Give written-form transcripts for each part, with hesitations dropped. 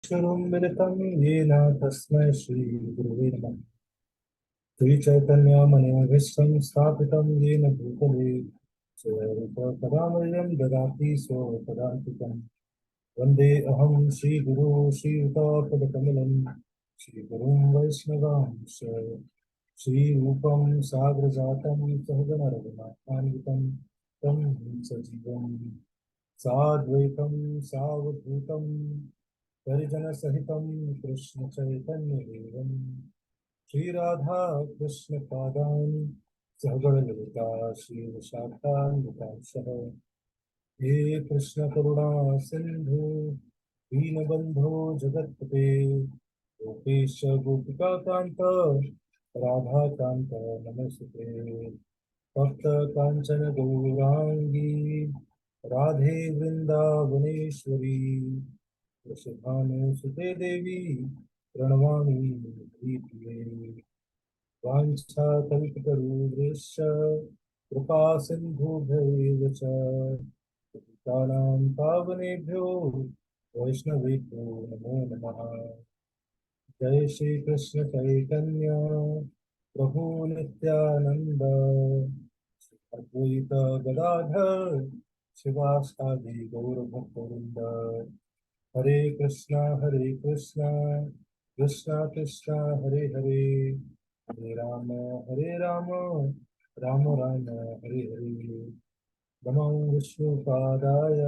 शुरुं मिलितं येन तस्मै श्रीगुरुवे नमः। श्रीचैतन्यमनोभीष्टं स्थापितं येन भूतले स्वरूपपदामयं ददाति स्वपदान्तिकं। वन्दे अहं श्रीगुरो श्रीयुतापदकमलं श्रीगुरुं वैष्णवांश्च श्रीरूपं साग्रजातं सहगणरघुनाथान्वितं तं सजीवं साद्वैतं सावधूतं परिजनसहितं कृष्णचैतन्यदेवं श्रीराधा कृष्णपादान् सहगणललिता श्रीविशाखान्वितांशः। हे कृष्णकरुणा सिन्धु दीनबन्धो जगत्पते गोपेश गोपिकान्त राधाकान्त नमस्ते। भक्त कांचन गौरांगी राधे वृंदावनेश्वरी वृषभानुसुते देवी प्रणमामि प्रीतिये। वाञ्छाकल्पतरुभ्यश्च कृपा सिन्धुभ्यैव च पतितानां पावनेभ्यो वैष्णवेभ्यो नमो नमः। जय श्री कृष्ण चैतन्य प्रभु नित्यानंद अद्वैत गदाधर शिवासादि गौर भक्तवृंद। हरे कृष्णा कृष्णा कृष्णा हरे हरे, हरे राम राम राम हरे हरे। नमो विष्णुपादाय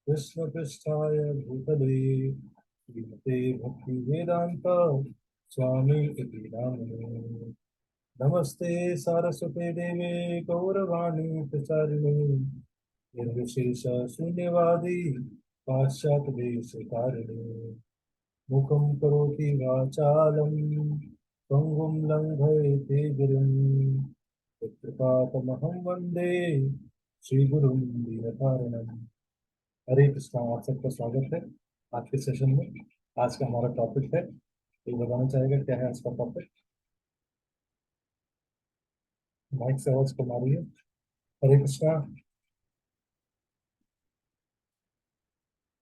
कृष्णपृष्ठाय भूतले श्रीमते भक्ति वेदांत स्वामी इति नामिने। नमस्ते सारस्वते देवे गौरवाणी प्रचारिणे निर्विशेष शून्यवादी पाश्चात्यदेशकारिणे। मुखं करोति वाचालं पङ्गुं लङ्घयते गिरिं यत्कृपातमहं वन्दे श्रीगुरुं दीनतारिणम्। हरे कृष्णा, आप सबका स्वागत है आज के सेशन में। आज का हमारा टॉपिक है, ये बताना चाहेगा क्या है आज का टॉपिक? माइक से आवाज कम आ रही है। हरे कृष्णा,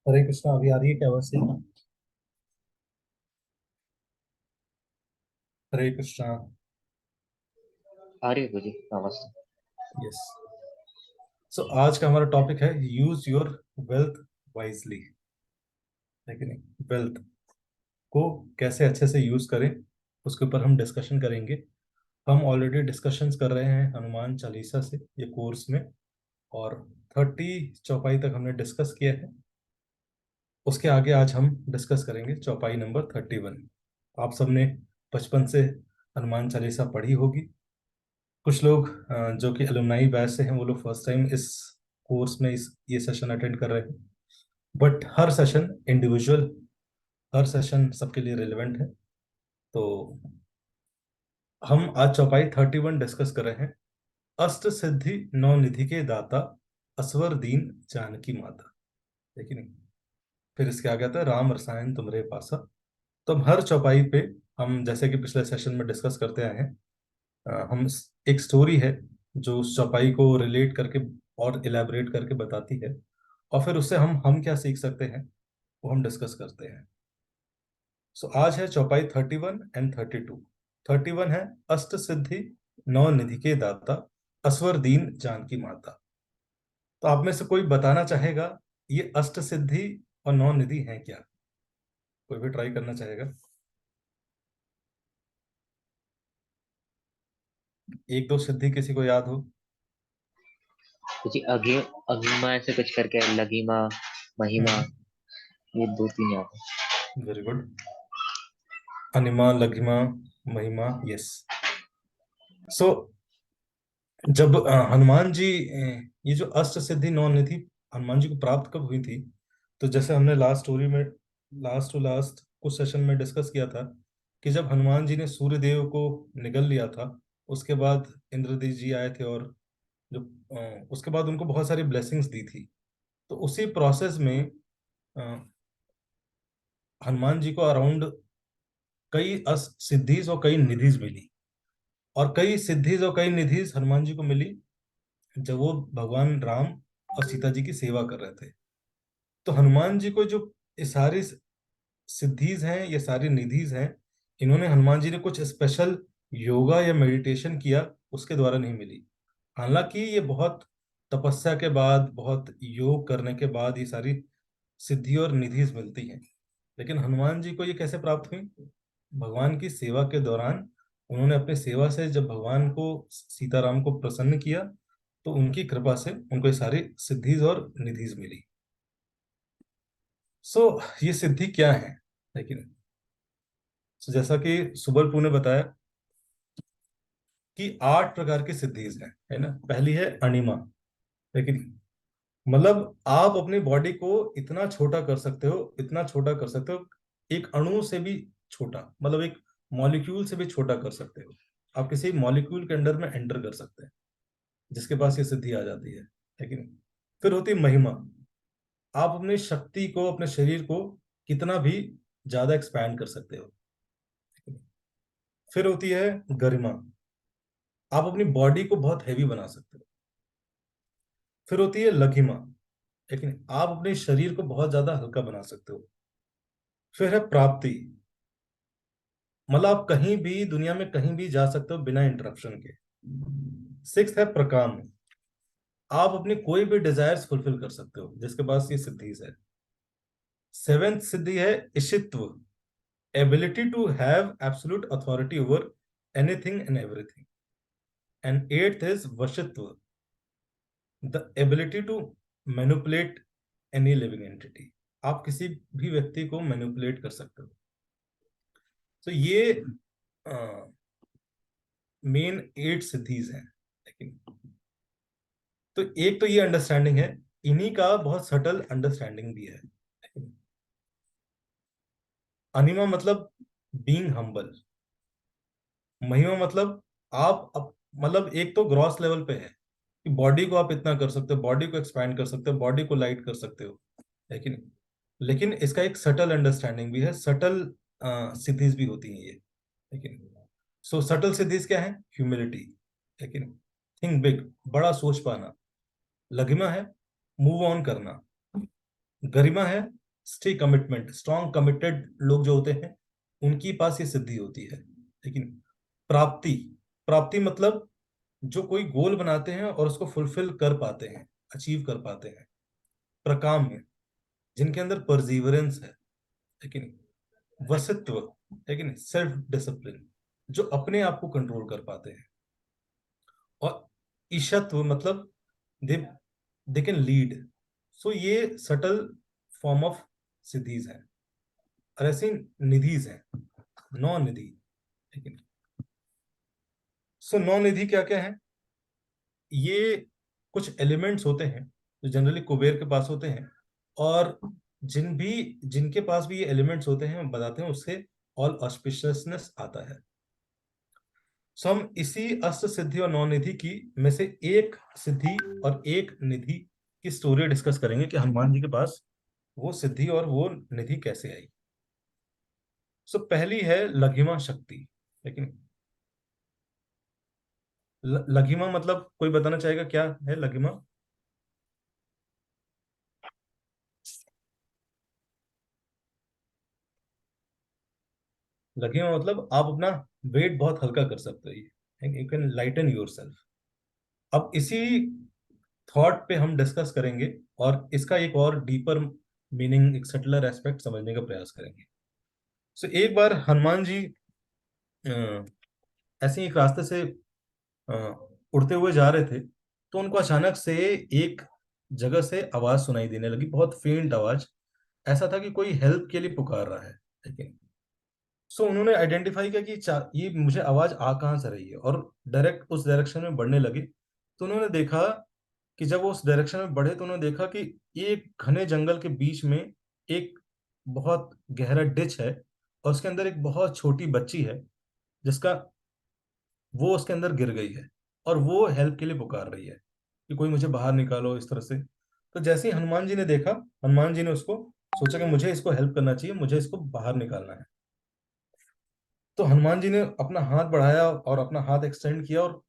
हरे कृष्णा, अभी आ रही है क्या आवाज? सही? हरे कृष्णा। आ रही है गुरुजी आवाज। यस। सो आज का हमारा टॉपिक है यूज योर वेल्थ वाइजली, है कि नहीं? वेल्थ को कैसे अच्छे से यूज करें, उसके ऊपर हम डिस्कशन करेंगे। हम ऑलरेडी डिस्कशंस कर रहे हैं हनुमान चालीसा से ये कोर्स में, और 30 चौपाई तक हमने डिस्कस किया है। उसके आगे आज हम डिस्कस करेंगे चौपाई नंबर 31। आप सबने बचपन से हनुमान चालीसा पढ़ी होगी। कुछ लोग जो कि अलुमनाई बैच से हैं, वो लोग फर्स्ट टाइम इस कोर्स में इस ये सेशन अटेंड कर रहे हैं। But her session individual, her session सबके लिए रिलेवेंट है। तो हम आज चौपाई 31 डिस्कस कर रहे हैं। अष्ट सिद्धि नौ निधि के दाता, असवर दीन जानकी माता, है कि नहीं? फिर इसके आगे आता है राम रसायन तुमरे पासा। तो हम हर चौपाई पे, हम जैसे कि पिछले सेशन में डिस्कस करते आए हैं, एक स्टोरी है जो उस चौपाई को रिलेट करके और इलेबोरेट करके बताती है, और फिर उससे हम क्या सीख सकते हैं वो हम डिस्कस करते हैं। सो आज है चौपाई 31 एंड 32। 31 है अष्ट सिद्धि नौ निधि के दाता, असवर दीन जानकी माता। तो आप में से कोई बताना चाहेगा ये अष्ट सिद्धि और नौ निधि हैं क्या? कोई भी ट्राई करना चाहेगा? एक दो सिद्धि किसी को याद हो? गुरुजी अगी अगिमा ऐसे कुछ करके है, लघिमा महिमा, हम्म, ये दो तीन याद है। Very good. अनिमा, लघिमा, महिमा, यस। सो जब हनुमान जी, ये जो अष्ट सिद्धि नौ निधि हनुमान जी को प्राप्त कब हुई थी, तो जैसे हमने लास्ट स्टोरी में, लास्ट टू लास्ट कुछ सेशन में डिस्कस किया था कि जब हनुमान जी ने सूर्य देव को निगल लिया था, उसके बाद इंद्रदेव जी आए थे, और जो उसके बाद उनको बहुत सारी ब्लेसिंग्स दी थी। तो उसी प्रोसेस में अ, हनुमान जी को अराउंड कई सिद्धिज और कई निधिज मिली, और कई सिद्धिज और कई निधिज हनुमान जी को मिली जब वो भगवान राम और सीता जी की सेवा कर रहे थे। तो हनुमान जी को जो ये सारी सिद्धीज हैं, ये सारी निधिज हैं, इन्होंने हनुमान जी ने कुछ स्पेशल योगा या मेडिटेशन किया उसके द्वारा नहीं मिली। हालांकि ये बहुत तपस्या के बाद, बहुत योग करने के बाद ये सारी सिद्धि और निधिज मिलती हैं। लेकिन हनुमान जी को ये कैसे प्राप्त हुई? भगवान की सेवा के दौरान उन्होंने अपनी सेवा से जब भगवान को, सीताराम को प्रसन्न किया, तो उनकी कृपा से उनको ये सारी सिद्धिज और निधिज मिली। सो ये सिद्धि क्या है? लेकिन जैसा कि सुबलपुर ने बताया कि 8 प्रकार की सिद्धीज हैं, है ना। पहली है अणिमा। लेकिन मतलब आप अपनी बॉडी को इतना छोटा कर सकते हो, इतना छोटा कर सकते हो, एक अणु से भी छोटा, मतलब एक मॉलिक्यूल से भी छोटा कर सकते हो। आप किसी मॉलिक्यूल के अंदर में एंटर कर सकते हैं, जिसके पास ये सिद्धि आ जाती है। लेकिन फिर होती है महिमा। आप अपनी शक्ति को, अपने शरीर को कितना भी ज्यादा एक्सपैंड कर सकते हो। फिर होती है गरिमा। आप अपनी बॉडी को बहुत हैवी बना सकते हो। फिर होती है लघिमा, लेकिन आप अपने शरीर को बहुत ज्यादा हल्का बना सकते हो। फिर है प्राप्ति, मतलब आप कहीं भी दुनिया में कहीं भी जा सकते हो बिना इंटरप्शन के। सिक्स है प्रकाम, आप अपनी कोई भी डिजायर्स फुलफिल कर सकते हो जिसके पास ये सिद्धि है। सेवेंथ सिद्धि है ishitva, ability to have absolute authority over anything and everything. And eighth is vashitva, the ability to manipulate any living entity. आप किसी भी व्यक्ति को मैनिपुलेट कर सकते हो। तो ये मेन 8 सिद्धीज हैं। लेकिन तो एक तो ये अंडरस्टैंडिंग है, इन्हीं का बहुत सटल अंडरस्टैंडिंग भी है। अनिमा मतलब बीइंग हम्बल। महिमा मतलब मतलब एक तो ग्रॉस लेवल पे है कि बॉडी को आप इतना कर सकते हो, बॉडी को एक्सपैंड कर सकते हो, बॉडी को लाइट कर सकते हो। लेकिन लेकिन इसका एक सटल अंडरस्टैंडिंग भी है, सटल सिद्धीज भी होती हैं ये। लेकिन सो सटल सिद्धीज क्या है? ह्यूमिलिटी, लेकिन थिंक बिग, बड़ा सोच पाना। लघिमा है मूव ऑन करना। गरिमा है स्टे कमिटमेंट, स्ट्रॉन्ग कमिटेड लोग जो होते हैं उनकी पास ये सिद्धि होती है। लेकिन प्राप्ति, प्राप्ति मतलब जो कोई गोल बनाते हैं और उसको फुलफिल कर पाते हैं, अचीव कर पाते हैं। प्रकाम है जिनके अंदर परजीवरेंस है। लेकिन वसित्व, लेकिन सेल्फ डिसिप्लिन, जो अपने आप को कंट्रोल कर पाते हैं। और ईशत्व मतलब दे दे कैन लीड। सो ये सटल फॉर्म ऑफ सिद्धीज हैं। और ऐसी निधिज हैं, 9 निधि। लेकिन सो 9 निधि क्या क्या है? ये कुछ एलिमेंट्स होते हैं जो जनरली कुबेर के पास होते हैं, और जिनके पास भी ये एलिमेंट्स होते हैं हम बताते हैं उससे ऑल ऑस्पिशियसनेस आता है। सो हम इसी अष्ट सिद्धि और 9 निधि की में से एक सिद्धि और एक निधि की स्टोरी डिस्कस करेंगे कि हनुमान जी के पास वो सिद्धि और वो निधि कैसे आई। सो पहली है लघिमा शक्ति। लेकिन लघिमा मतलब कोई बताना चाहेगा क्या है लघिमा? लघिमा मतलब आप अपना वेट बहुत हल्का कर सकते हो, you can lighten your self. अब इसी थॉट पे हम डिस्कस करेंगे और इसका एक और डीपर मीनिंग, एक सटलर एस्पेक्ट समझने का प्रयास करेंगे। सो एक बार हनुमान जी अ, ऐसे ही एक रास्ते से अ, उड़ते हुए जा रहे थे, तो उनको अचानक से एक जगह से आवाज सुनाई देने लगी, बहुत फेंट आवाज। ऐसा था कि कोई हेल्प के लिए पुकार रहा है। लेकिन सो उन्होंने आइडेंटिफाई किया कि ये मुझे आवाज आ कहाँ से रही है, और डायरेक्ट उस डायरेक्शन में बढ़ने लगे। तो उन्होंने देखा कि जब वो उस डायरेक्शन में बढ़े तो उन्होंने देखा कि एक घने जंगल के बीच में एक बहुत गहरा डिच है, और उसके अंदर एक बहुत छोटी बच्ची है जिसका वो उसके अंदर गिर गई है, और वो हेल्प के लिए पुकार रही है कि कोई मुझे बाहर निकालो इस तरह से। तो जैसे ही हनुमान जी ने देखा, हनुमान जी ने उसको सोचा कि मुझे इसको हेल्प करना चाहिए, मुझे इसको बाहर निकालना है। तो हनुमान जी ने अपना हाथ बढ़ाया और अपना हाथ एक्सटेंड किया और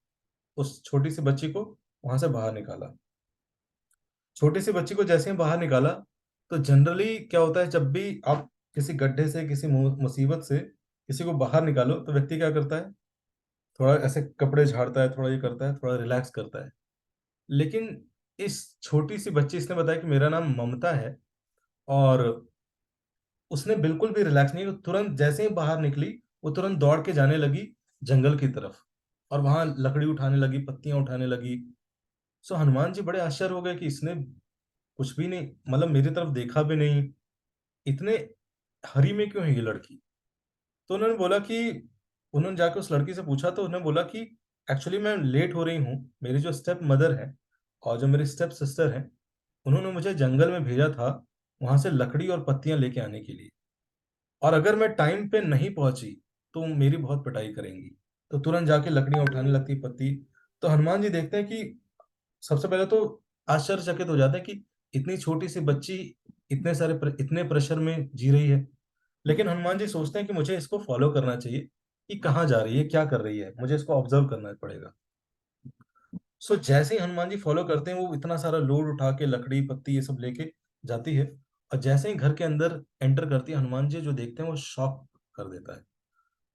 उस छोटी सी बच्ची को वहां से बाहर निकाला। छोटी सी बच्ची को जैसे ही बाहर निकाला, तो जनरली क्या होता है जब भी आप किसी गड्ढे से, किसी मुसीबत से किसी को बाहर निकालो तो व्यक्ति क्या करता है, थोड़ा ऐसे कपड़े झाड़ता है, थोड़ा ये करता है, थोड़ा रिलैक्स करता है। लेकिन इस छोटी सी बच्ची, इसने बताया कि मेरा नाम ममता है, और उसने बिल्कुल भी रिलैक्स नहीं, वो तुरंत जैसे ही बाहर निकली वो तुरंत दौड़ के जाने लगी जंगल की तरफ, और वहां लकड़ी उठाने लगी, पत्तियां उठाने लगी। सो हनुमान जी बड़े आश्चर्य हो गए कि इसने कुछ भी नहीं, मतलब मेरी तरफ देखा भी नहीं, इतने हरी में क्यों है ये लड़की। तो उन्होंने बोला कि, उन्होंने जाकर उस लड़की से पूछा तो उन्होंने बोला कि एक्चुअली मैं लेट हो रही हूँ, मेरी जो स्टेप मदर है और जो मेरी स्टेप सिस्टर है, उन्होंने मुझे जंगल में भेजा था वहां से लकड़ी और पत्तियां लेके आने के लिए, और अगर मैं टाइम पे नहीं पहुंची तो मेरी बहुत पिटाई करेंगी। तो तुरंत जाके लकड़ियां उठाने लगती, पत्ती। तो हनुमान जी देखते हैं कि सबसे पहले तो आश्चर्यचकित हो जाते हैं कि इतनी छोटी सी बच्ची इतने इतने प्रेशर में जी रही है। लेकिन हनुमान जी सोचते हैं कि मुझे इसको फॉलो करना चाहिए, कि कहाँ जा रही है, क्या कर रही है, मुझे इसको ऑब्जर्व करना पड़ेगा। सो जैसे ही हनुमान जी फॉलो करते हैं, वो इतना सारा लोड उठा के लकड़ी पत्ती ये सब लेके जाती है, और जैसे ही घर के अंदर एंटर करती है, हनुमान जी जो देखते हैं वो शॉक कर देता है।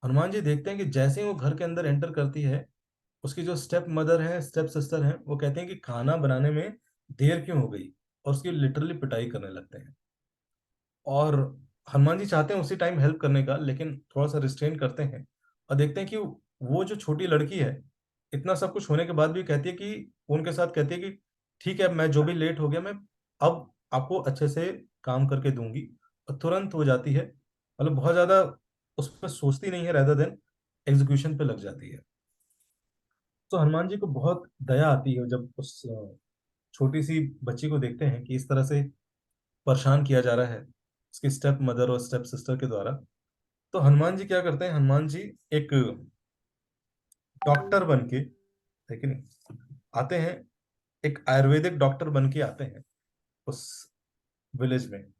हनुमान जी देखते हैं कि जैसे ही वो घर के अंदर एंटर करती है, उसकी जो स्टेप मदर है, स्टेप सिस्टर है, वो कहते हैं कि खाना बनाने में देर क्यों हो गई, और उसकी लिटरली पिटाई करने लगते हैं। और हनुमान जी चाहते हैं उसी टाइम हेल्प करने का, लेकिन थोड़ा सा रिस्ट्रेन करते हैं, और देखते हैं कि वो जो छोटी लड़की है, इतना सब कुछ होने के बाद भी कहती है कि, वो उनके साथ कहती है कि ठीक है, मैं जो भी लेट हो गया, मैं अब आपको अच्छे से काम करके दूंगी। और तुरंत हो जाती है, मतलब बहुत ज्यादा उस पर सोचती नहीं है, रेदर देन एग्जीक्यूशन पे लग जाती है। तो हनुमान जी को बहुत दया आती है जब उस छोटी सी बच्ची को देखते हैं कि इस तरह से परेशान किया जा रहा है उसकी स्टेप मदर और स्टेप सिस्टर के द्वारा। तो हनुमान जी क्या करते हैं, हनुमान जी एक डॉक्टर बन के, लेकिन आते हैं, एक आयुर्वेदिक डॉक्टर बन के आते हैं उस विलेज में।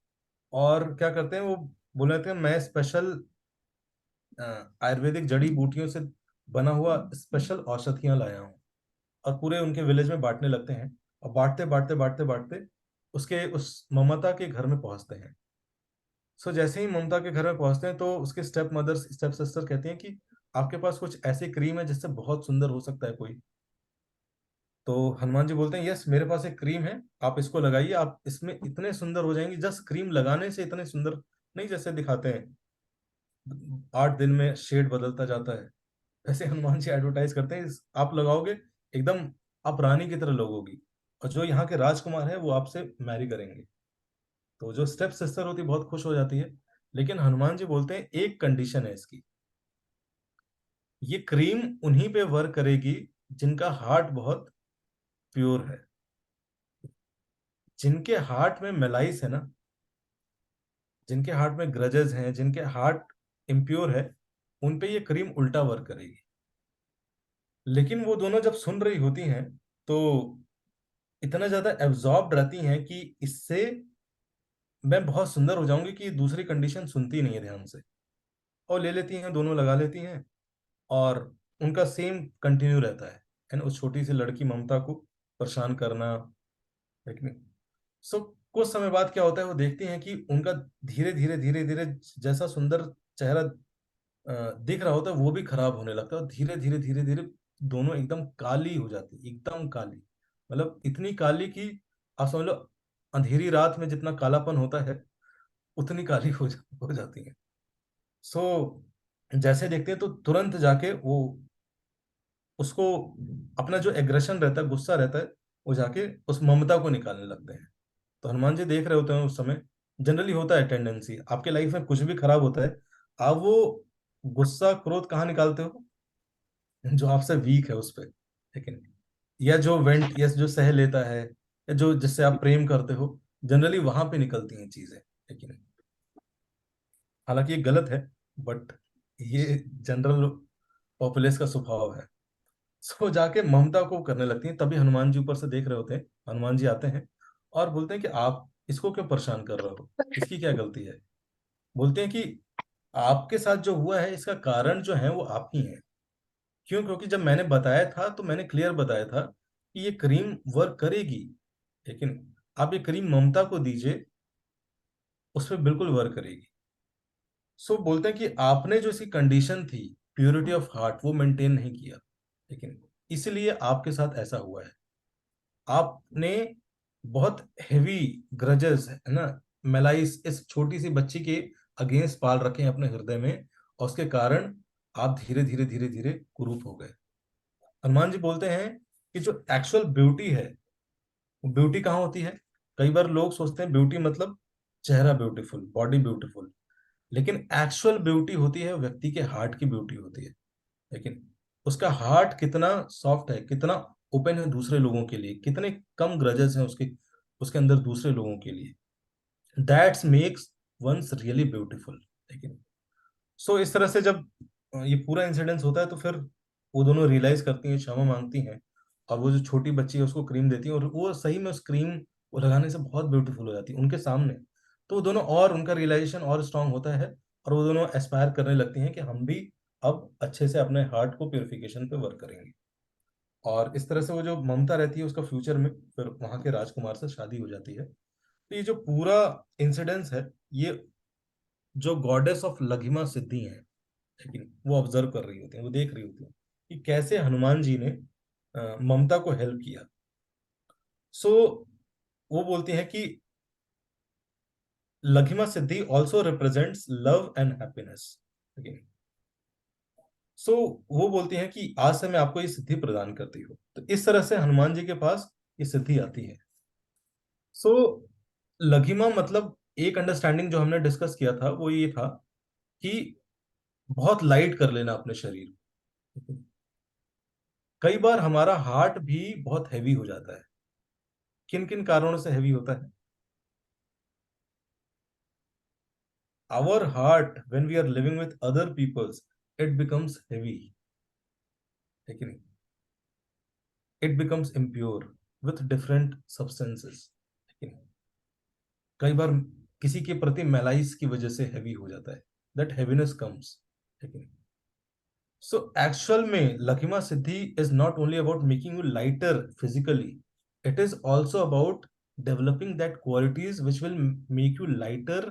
और क्या करते हैं वो, बोले थे मैं स्पेशल आयुर्वेदिक जड़ी बूटियों से बना हुआ स्पेशल औषधियां लाया हूँ, और पूरे उनके विलेज में बांटने लगते हैं। और बांटते बांटते बांटते बांटते उसके उस ममता के घर में पहुंचते हैं। सो जैसे ही ममता के घर में पहुंचते हैं, तो उसके स्टेप मदर स्टेप सिस्टर कहती हैं कि आपके पास कुछ ऐसी क्रीम है जिससे बहुत सुंदर हो सकता है कोई। तो हनुमान जी बोलते हैं यस, मेरे पास एक क्रीम है, आप इसको लगाइए, आप इसमें इतने सुंदर हो जाएंगे, जस्ट क्रीम लगाने से इतने सुंदर नहीं जैसे दिखाते हैं, 8 दिन में शेड बदलता जाता है, ऐसे हनुमान जी एडवर्टाइज करते हैं, आप लगाओगे एकदम आप रानी की तरह लगोगी, और जो यहाँ के राजकुमार है वो आपसे मैरी करेंगे। तो जो स्टेप सिस्टर होती है बहुत खुश हो जाती है। लेकिन हनुमान जी बोलते हैं एक कंडीशन है इसकी, ये क्रीम उन्हीं पे वर्क करेगी जिनका हार्ट बहुत प्योर है, जिनके हार्ट में मेलाइस है ना, जिनके हार्ट में ग्रजेस हैं, जिनके हार्ट इम्प्योर है, उन पे ये क्रीम उल्टा वर्क करेगी। लेकिन वो दोनों जब सुन रही होती हैं, तो इतना ज्यादा एब्जॉर्ब्ड रहती हैं कि इससे मैं बहुत सुंदर हो जाऊंगी, कि दूसरी कंडीशन सुनती नहीं है ध्यान से, और ले लेती हैं, दोनों लगा लेती हैं। और उनका सेम कंटिन्यू रहता है ना, उस छोटी सी लड़की ममता को परेशान करना। लेकिन सो कुछ समय बाद क्या होता है, वो देखती हैं कि उनका धीरे धीरे धीरे धीरे जैसा सुंदर चेहरा दिख रहा होता है, वो भी खराब होने लगता है, और धीरे धीरे धीरे धीरे दोनों एकदम काली हो जाती, एकदम काली, मतलब इतनी काली कि आप समझ लो अंधेरी रात में जितना कालापन होता है, उतनी काली हो जाती है। सो जैसे देखते हैं तो तुरंत जाके वो उसको, अपना जो एग्रेशन रहता है, गुस्सा रहता है, वो जाके उस ममता को निकालने लगते हैं। तो हनुमान जी देख रहे होते हैं उस समय, जनरली होता है टेंडेंसी, आपके लाइफ में कुछ भी खराब होता है, आप वो गुस्सा क्रोध कहाँ निकालते हो, जो आपसे वीक है उस पे, लेकिन या जो वेंट या जो सह लेता है, या जो जिससे आप प्रेम करते हो, जनरली वहां पे निकलती हैं चीजें। लेकिन हालांकि ये गलत है, बट ये जनरल पॉपुलेस का स्वभाव है। सो जाके ममता को करने लगती हैं, तभी हनुमान जी ऊपर से देख रहे होते हैं, हनुमान जी आते हैं और बोलते हैं कि आप इसको क्यों परेशान कर रहे हो, इसकी क्या गलती है। बोलते हैं कि आपके साथ जो हुआ है इसका कारण जो है वो आप ही हैं। क्यों, क्योंकि जब मैंने बताया था तो मैंने क्लियर बताया था कि ये क्रीम वर्क करेगी, लेकिन आप ये क्रीम ममता को दीजिए, उस पर बिल्कुल वर्क करेगी। सो बोलते हैं कि आपने जो इसकी कंडीशन थी, प्योरिटी ऑफ हार्ट, वो मेंटेन नहीं किया, लेकिन इसलिए आपके साथ ऐसा हुआ है। आपने बहुत हेवी ग्रजेस है ना, मेलाइस इस छोटी सी बच्ची के अगेंस्ट पाल रखे हैं अपने हृदय में, और उसके कारण आप धीरे धीरे धीरे धीरे कुरूप हो गए। हनुमान जी बोलते हैं कि जो एक्चुअल ब्यूटी है, वो ब्यूटी कहाँ होती है? कई बार लोग सोचते हैं ब्यूटी मतलब चेहरा ब्यूटीफुल, बॉडी ब्यूटीफुल, लेकिन एक्चुअल ब्यूटी होती है व्यक्ति के हार्ट की ब्यूटी होती है। लेकिन उसका हार्ट कितना सॉफ्ट है, कितना ओपन है दूसरे लोगों के लिए, कितने कम ग्रजेस हैं उसके उसके अंदर दूसरे लोगों के लिए, that's makes ones really beautiful. लेकिन सो इस तरह से जब ये पूरा इंसिडेंस होता है, तो फिर वो दोनों रियलाइज करती हैं, क्षमा मांगती हैं, और वो जो छोटी बच्ची है उसको क्रीम देती है, और वो सही में उस क्रीम को लगाने से बहुत ब्यूटीफुल हो जाती है उनके सामने। तो वो दोनों, और उनका रियलाइजेशन और स्ट्रांग होता है, और वो दोनों एस्पायर करने लगती हैं कि हम भी अब अच्छे से अपने हार्ट को प्योरिफिकेशन पे वर्क करेंगे। और इस तरह से वो जो ममता रहती है उसका फ्यूचर में फिर वहां के राजकुमार से शादी हो जाती है। तो ये जो पूरा इंसिडेंस है, ये जो गॉडेस ऑफ लघिमा सिद्धि है, लेकिन वो ऑब्जर्व कर रही होती हैं, वो देख रही होती हैं कि कैसे हनुमान जी ने ममता को हेल्प किया। सो वो बोलती हैं कि laghima siddhi also represents love and happiness. So वो बोलती हैं कि आज से मैं आपको ये सिद्धि प्रदान करती हूँ। तो इस तरह से हनुमान जी के पास ये सिद्धि आती है। सो लघिमा मतलब, एक अंडरस्टैंडिंग जो हमने डिस्कस किया था वो ये था कि बहुत लाइट कर लेना अपने शरीर को। कई बार हमारा हार्ट भी बहुत हैवी हो जाता है। किन किन कारणों से हैवी होता है? Our heart when we are living with other peoples, it becomes heavy, लेकिन it becomes impure with different substances. लेकिन कई बार किसी के प्रति मैलाइस की वजह से हैवी हो जाता है, दैट हैवीनेस कम्स। लेकिन सो एक्चुअल में laghima siddhi is not only about making you lighter physically, it is also about developing that qualities which will make you lighter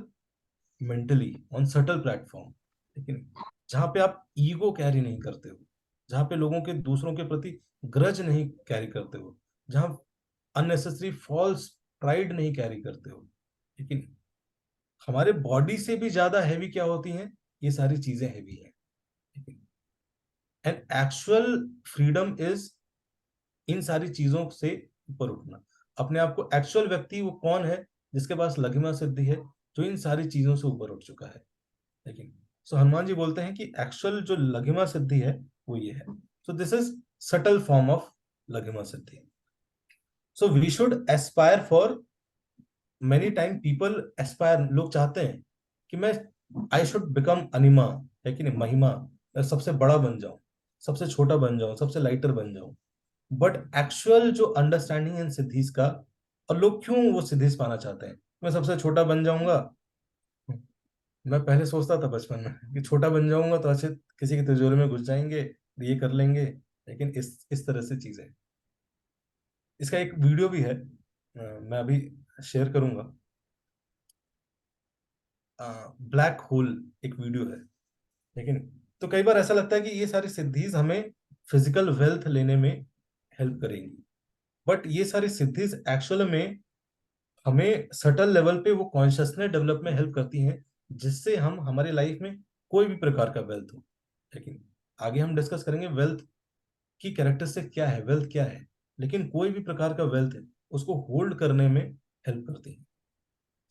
mentally on subtle platform. लेकिन जहां पे आप ईगो कैरी नहीं करते हो, जहां पे लोगों के दूसरों के प्रति ग्रज नहीं कैरी करते हो, जहां अननेसेसरी फॉल्स प्राइड नहीं कैरी करते हो। लेकिन हमारे बॉडी से भी ज्यादा हैवी क्या होती हैं? ये सारी चीजें हैवी हैं। And actual freedom is in सारी चीजों से ऊपर उठना। अपने आप को, एक्चुअल व्यक्ति वो कौन है? जिसके पास लघिमा सिद्धि है, जो इन सारी चीजों से ऊपर उठ चुका है। लेकिन सो हनुमान जी बोलते हैं कि एक्चुअल जो लघिमा सिद्धि है वो ये है। So this is subtle form of laghima siddhi. So we should aspire for, many time people aspire, लोग चाहते हैं कि मैं, आई शुड बिकम अनिमा, है कि नहीं, महिमा, मैं सबसे बड़ा बन जाऊं, सबसे छोटा बन जाऊं, सबसे लाइटर बन जाऊं। बट एक्चुअल जो अंडरस्टैंडिंग है सिद्धीज का, और लोग क्यों वो सिद्धीज पाना चाहते हैं? मैं सबसे छोटा बन जाऊंगा। मैं पहले सोचता था बचपन में कि छोटा बन जाऊंगा तो अच्छे किसी के तिजोरी में घुस जाएंगे, ये कर लेंगे। लेकिन इस तरह से चीजें, इसका एक वीडियो भी है, मैं अभी शेयर करूंगा। ब्लैक होल एक वीडियो है। लेकिन तो कई बार ऐसा लगता है कि ये सारी सिद्धीज हमें फिजिकल वेल्थ लेने में हेल्प करेंगी, बट ये सारी सिद्धीज एक्चुअल में हमें सटल लेवल पे वो कॉन्शियसनेस डेवलप में हेल्प करती हैं, जिससे हम हमारी लाइफ में कोई भी प्रकार का वेल्थ हो। लेकिन आगे हम डिस्कस करेंगे वेल्थ की कैरेक्टरिस्टिक क्या है, वेल्थ क्या है। लेकिन कोई भी प्रकार का वेल्थ है, उसको होल्ड करने में हेल्प करती है।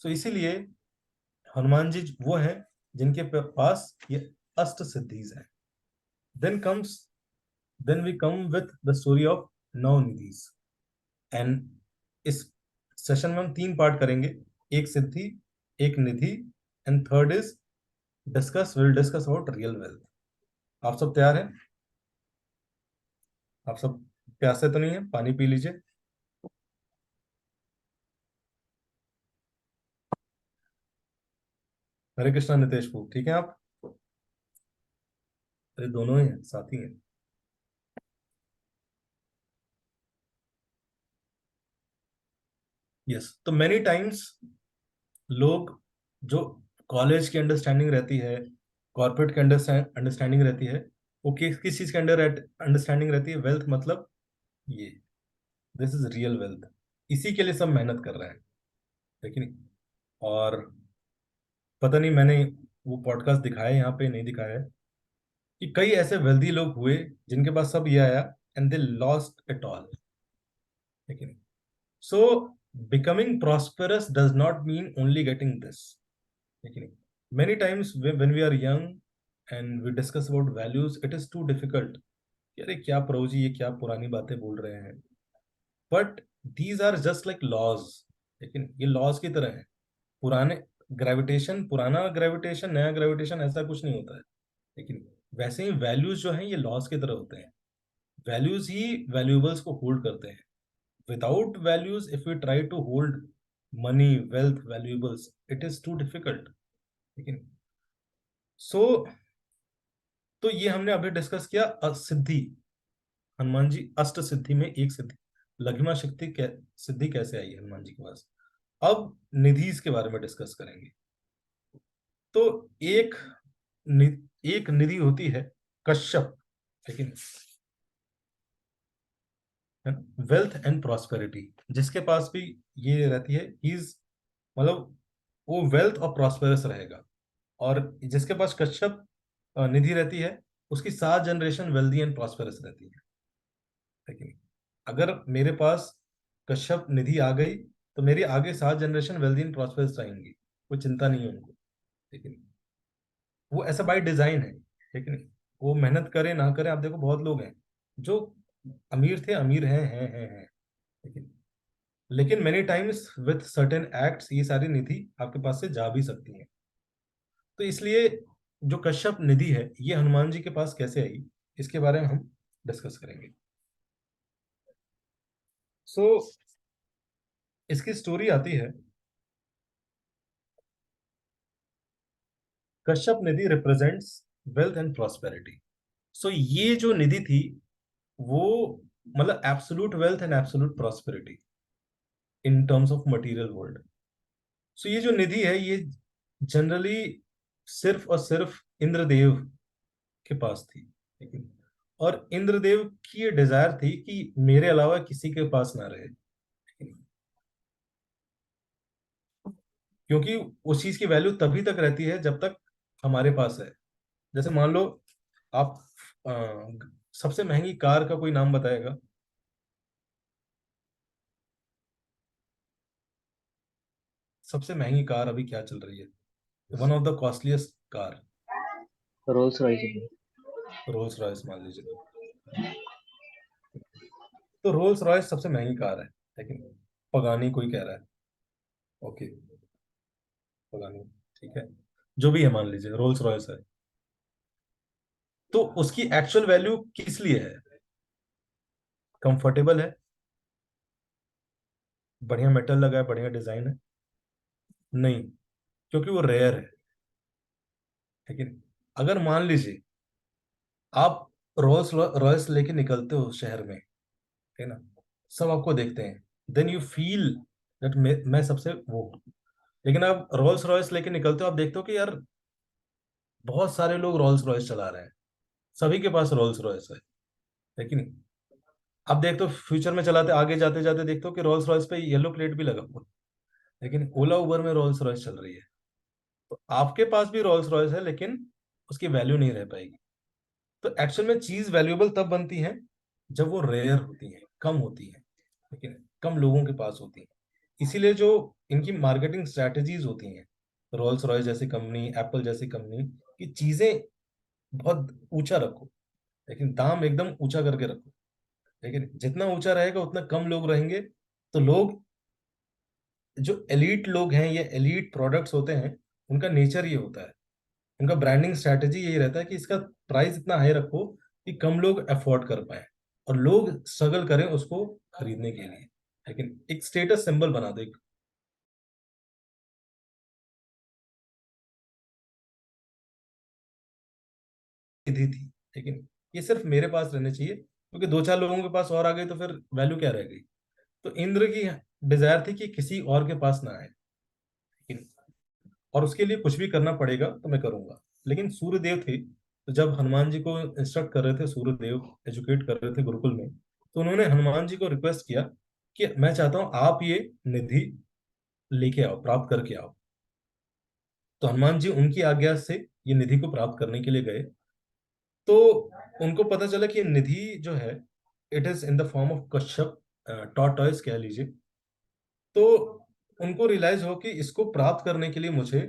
सो इसीलिए हनुमान जी वो हैं जिनके पास ये अष्ट सिद्धीज हैं। Then comes then we come with the story of नौ निधिज। एंड इस सेशन में हम तीन पार्ट करेंगे, एक सिद्धि, एक निधि, and third is will discuss about real wealth. आप सब तैयार हैं? आप सब प्यासे तो नहीं है? पानी पी लीजिए। हरे कृष्णा नितेश फूल, ठीक है आप? अरे दोनों ही हैं, साथी हैं। यस, तो मेनी टाइम्स लोग जो कॉलेज की अंडरस्टैंडिंग रहती है, कॉर्पोरेट की अंडरस्टैंडिंग रहती है, वो किस चीज के अंडर अंडरस्टैंडिंग रहती है? वेल्थ मतलब ये, दिस इज रियल वेल्थ। इसी के लिए सब मेहनत कर रहे हैं, है कि नहीं? और पता नहीं मैंने वो पॉडकास्ट दिखाया है यहाँ पे, नहीं दिखाया है, कि कई ऐसे वेल्दी लोग हुए जिनके पास सब ये आया and they lost it all, है कि नहीं? So becoming prosperous does not mean only getting this, है कि नहीं? Many times when we are young and we discuss about values, it is too difficult. अरे क्या प्रभु जी, ये क्या पुरानी बातें बोल रहे हैं? But these are just like laws, लेकिन ये लॉज की तरह है। पुराने ग्रेविटेशन, पुराना ग्रेविटेशन, नया ग्रेविटेशन, ऐसा कुछ नहीं होता है। लेकिन वैसे ही वैल्यूज जो हैं ये लॉज की तरह होते हैं। वैल्यूज ही वैल्यूएबल्स को होल्ड करते हैं। Without values if we try to hold money, wealth, valuables, it is too difficult. लेकिन सो तो ये हमने अभी डिस्कस किया सिद्धि। हनुमान जी अष्ट सिद्धि में एक सिद्धि, लघिमा शक्ति सिद्धि कैसे आई हनुमान जी के पास। अब निधिज के बारे में डिस्कस करेंगे। तो एक एक निधि होती है कश्यप, लेकिन वेल्थ एंड प्रॉस्पेरिटी, जिसके पास भी ये रहती है, इज मतलब वो वेल्थ और प्रॉस्पेरस रहेगा। और जिसके पास कश्यप निधि रहती है, उसकी 7 जनरेशन वेल्दी एंड प्रॉस्पेरस रहती है कि नहीं? अगर मेरे पास कश्यप निधि आ गई तो मेरी आगे 7 जनरेशन वेल्दी एंड प्रॉस्पेरस रहेंगी, कोई चिंता नहीं है उनको, लेकिन वो ऐसा बाय डिजाइन है कि नहीं? वो मेहनत करे ना करे, आप देखो बहुत लोग हैं जो अमीर थे, अमीर हैं, लेकिन many times with certain acts ये सारी निधि आपके पास से जा भी सकती है। तो इसलिए जो कश्यप निधि है ये हनुमान जी के पास कैसे आई, इसके बारे में हम डिस्कस करेंगे। सो इसकी स्टोरी आती है, Kashyap nidhi represents wealth and prosperity. So ये जो निधि थी वो मतलब absolute wealth and absolute prosperity in terms of material world. So ये जो निधि है ये जनरली सिर्फ और सिर्फ इंद्रदेव के पास थी, लेकिन और इंद्रदेव की ये डिजायर थी कि मेरे अलावा किसी के पास ना रहे, क्योंकि उस चीज की वैल्यू तभी तक रहती है जब तक हमारे पास है। जैसे मान लो आप अ, सबसे महंगी कार का कोई नाम बताएगा? सबसे महंगी कार अभी क्या चल रही है? One of the costliest car, Rolls Royce. Rolls Royce मान लीजिए। तो रोल्स रॉयस सबसे महंगी कार है, लेकिन पगानी कोई कह रहा है, ओके पगानी, ठीक है, जो भी है मान लीजिए रोल्स रॉयस है। तो उसकी एक्चुअल वैल्यू किस लिए है? कंफर्टेबल है, बढ़िया मेटल लगा है, बढ़िया डिजाइन है? नहीं, क्योंकि वो रेयर है। लेकिन अगर मान लीजिए आप रोल्स रॉयस लेके निकलते हो शहर में, है ना, सब आपको देखते हैं, देन यू फील दैट मैं सबसे वो हूं। लेकिन आप रोल्स रॉयस लेके निकलते हो, आप देखते हो कि यार बहुत सारे लोग रोल्स रॉयस चला रहे हैं, सभी के पास रोल्स रॉयस है, लेकिन आप देखते हो फ्यूचर में चलाते आगे जाते जाते देखते हो कि रोल्स रॉयस पे येलो प्लेट भी लगा हुआ है, लेकिन ओला उबर में रोल्स रॉयस चल रही है। तो आपके पास भी रोल्स रॉयस है, लेकिन उसकी वैल्यू नहीं रह पाएगी। तो एक्चुअल में चीज वैल्यूएबल तब बनती है जब वो रेयर होती है, कम होती है, लेकिन कम लोगों के पास होती है। इसीलिए जो इनकी मार्केटिंग स्ट्रेटजीज होती हैं, रोल्स रॉयस जैसी कंपनी, एप्पल जैसी कंपनी, की चीजें बहुत ऊंचा रखो, लेकिन दाम एकदम ऊंचा करके रखो। लेकिन जितना ऊंचा रहेगा उतना कम लोग रहेंगे। तो लोग, जो एलीट लोग हैं, ये एलीट प्रोडक्ट्स होते हैं, उनका नेचर ये होता है, उनका ब्रांडिंग स्ट्रैटेजी यही रहता है कि इसका प्राइस इतना हाई रखो कि कम लोग अफोर्ड कर पाए और लोग स्ट्रगल करें उसको खरीदने के लिए। लेकिन एक स्टेटस सिंबल बना दो, एक निधि थी, लेकिन ये सिर्फ मेरे पास रहने चाहिए, क्योंकि दो चार लोगों के पास और आ गई तो फिर वैल्यू क्या रह गई? तो इंद्र की डिजायर थी कि किसी और के पास ना आए, लेकिन और उसके लिए कुछ भी करना पड़ेगा तो मैं करूंगा। लेकिन सूर्यदेव थे, तो जब हनुमान जी को इंस्ट्रक्ट कर रहे थे, सूर्यदेव एजुकेट कर रहे थे गुरुकुल में, तो उन्होंने हनुमान जी को रिक्वेस्ट किया कि मैं चाहता हूं आप ये निधि लेके आओ, प्राप्त करके आओ। तो हनुमान जी उनकी आज्ञा से ये निधि को प्राप्त करने के लिए गए। तो उनको पता चला कि ये निधि जो है, it is in the form of Kashyap, tortoise कह लीजिए। तो उनको रियलाइज हो कि इसको प्राप्त करने के लिए मुझे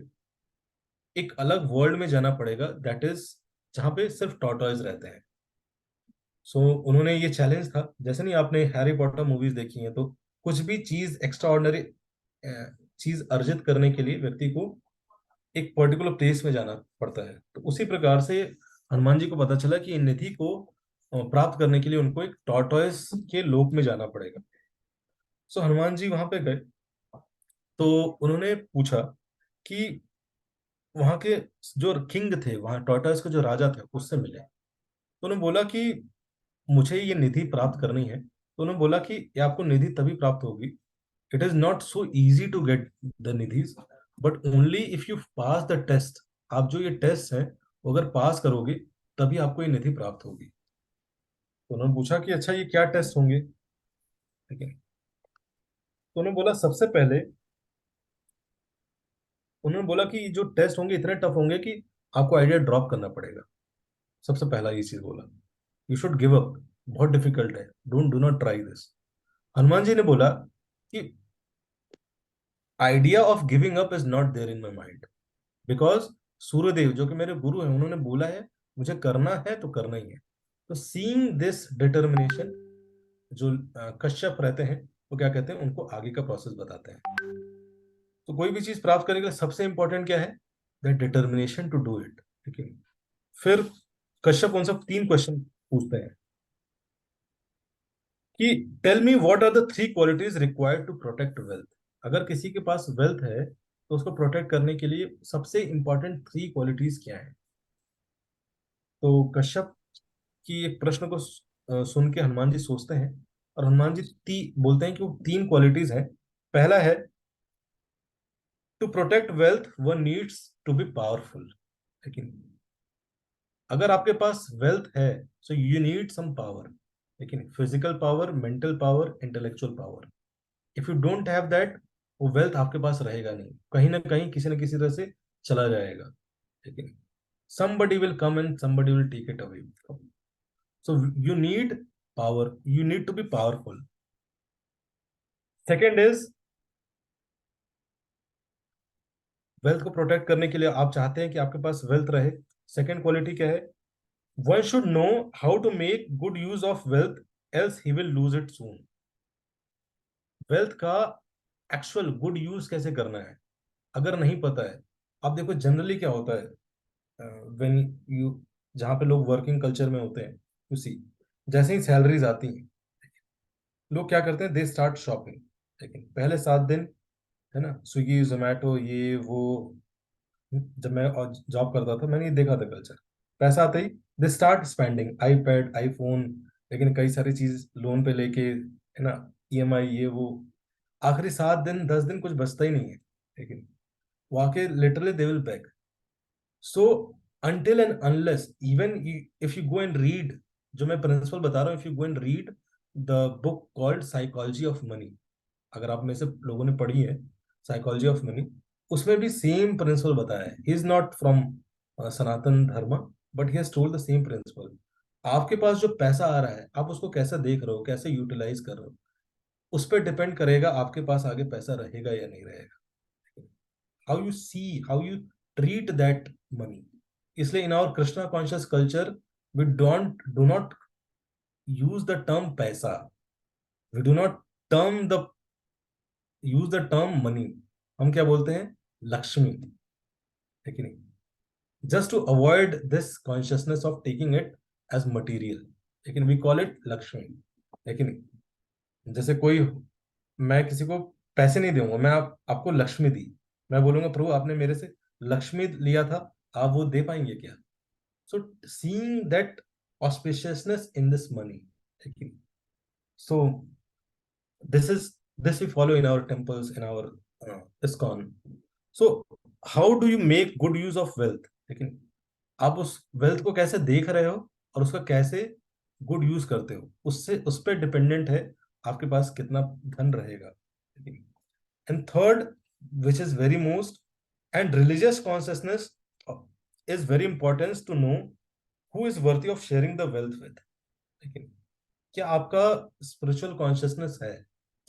एक अलग वर्ल्ड में जाना पड़ेगा, दैट इज जहाँ पे सिर्फ टॉर्टॉइस रहते हैं। सो उन्होंने ये चैलेंज था, जैसे नहीं आपने हैरी पॉटर मूवीज देखी हैं, तो कुछ भी चीज एक्स्ट्रा ऑर्डिनरी चीज अर्जित करने के लिए व्यक्ति को एक पर्टिकुलर प्लेस में जाना पड़ता है। तो उसी प्रकार से हनुमान जी को पता चला कि इन निधि को प्राप्त करने के लिए उनको एक टॉर्टॉइस के लोक में जाना पड़ेगा। सो हनुमान जी वहां पे गए, तो उन्होंने पूछा कि वहां के जो किंग थे, वहां टॉर्टॉइस के जो राजा थे, उससे मिले। तो उन्होंने बोला कि मुझे ये निधि प्राप्त करनी है। तो उन्होंने बोला कि ये आपको निधि तभी प्राप्त होगी, it is not so easy to get the nidhis, but only if you pass the test. आप जो ये टेस्ट है, वो अगर पास करोगे तभी आपको ये निधि प्राप्त होगी। तो उन्होंने पूछा कि अच्छा ये क्या टेस्ट होंगे, ठीक है। तो उन्होंने बोला सबसे पहले, उन्होंने बोला कि जो टेस्ट होंगे इतने टफ होंगे कि आपको आइडिया ड्रॉप करना पड़ेगा। सबसे पहला ये चीज बोला, यू शुड गिव अप, बहुत डिफिकल्ट है, don't do not try this. Hanuman ji ने बोला कि idea of giving up is not there in my mind, because Suryadev जो कि मेरे गुरु हैं, उन्होंने बोला है मुझे करना है तो करना ही है। तो सीइंग दिस डिटर्मिनेशन, जो कश्यप रहते हैं, वो क्या कहते हैं, उनको आगे का प्रोसेस बताते हैं। तो कोई भी चीज प्राप्त करने के लिए सबसे इंपॉर्टेंट क्या है, the determination to do it, ठीक है। फिर कश्यप उनसे 3 क्वेश्चन पूछते हैं कि tell me what are the 3 qualities required to protect wealth. अगर किसी के पास वेल्थ है तो उसको प्रोटेक्ट करने के लिए सबसे इंपॉर्टेंट 3 क्वालिटीज क्या है। तो कश्यप की एक प्रश्न को सुन के हनुमान जी सोचते हैं, और हनुमान जी बोलते हैं कि वो 3 क्वालिटीज हैं। पहला है, to protect wealth one needs to be powerful. लेकिन अगर आपके पास वेल्थ है, so you need some power, लेकिन physical power, mental power, intellectual power. If you don't have that, वो वेल्थ आपके पास रहेगा नहीं, कहीं ना कहीं किसी न किसी तरह से चला जाएगा। लेकिन somebody will come and somebody will take it away. So you need power, you need to be powerful. Second is, wealth को प्रोटेक्ट करने के लिए आप चाहते हैं कि आपके पास वेल्थ रहे। सेकेंड क्वालिटी क्या है, one should know how to make good use of wealth, else he will lose it soon. Wealth का एक्चुअल गुड यूज कैसे करना है अगर नहीं पता है। आप देखो जनरली क्या होता है, व्हेन यू, जहाँ पे लोग वर्किंग कल्चर में होते हैं, उसी जैसे ही सैलरीज आती हैं, लोग क्या करते हैं, दे स्टार्ट शॉपिंग। लेकिन पहले 7 दिन, है ना, स्विगी जोमेटो ये वो, जब मैं जॉब करता था मैंने ये देखा था कल्चर। पैसा आते ही they start spending, iPad, iPhone, लेकिन कई सारी चीज लोन पे लेके, है ना, ईएमआई ये वो। आखिरी 7 दिन 10 दिन कुछ बचता ही नहीं है। लेकिन वो आके literally they will back. So until and unless, even if you go and read, जो मैं प्रिंसिपल बता रहा हूँ, if you go and read the book called psychology of money, अगर आप में से लोगों ने पढ़ी है साइकोलॉजी ऑफ मनी, उसमें भी सेम प्रिंसिपल बताया है। He is not from Sanatan Dharma, but he has told the same principle. आपके पास जो पैसा आ रहा है, आप उसको कैसे देख रहे हो, कैसे यूटिलाइज कर रहे हो, उस पर डिपेंड करेगा आपके पास आगे पैसा रहेगा या नहीं रहेगा। How you see, how you treat that money. इसलिए in our Krishna conscious culture, we don't do not use the term paisa, we do not term the use the term money. हम क्या बोलते हैं, लक्ष्मी, है कि नहीं। Just to avoid this consciousness of taking it as material, लेकिन we call it Lakshmi, है कि नहीं। जैसे कोई, मैं किसी को पैसे नहीं दूंगा, मैं आपको लक्ष्मी दी, मैं बोलूंगा प्रभु आपने मेरे से लक्ष्मी लिया था, आप वो दे पाएंगे क्या। सो seeing that auspiciousness in this money, है कि नहीं। सो this is this we follow in our temples, in our ISKCON. So how do you make good use of wealth, लेकिन आप उस वेल्थ को कैसे देख रहे हो और उसका कैसे गुड यूज करते हो, उससे उस पर डिपेंडेंट है आपके पास कितना धन रहेगा। And third, which is very most, and religious consciousness is very important to know who is worthy of sharing the wealth with. लेकिन क्या आपका स्पिरिचुअल कॉन्शियसनेस है,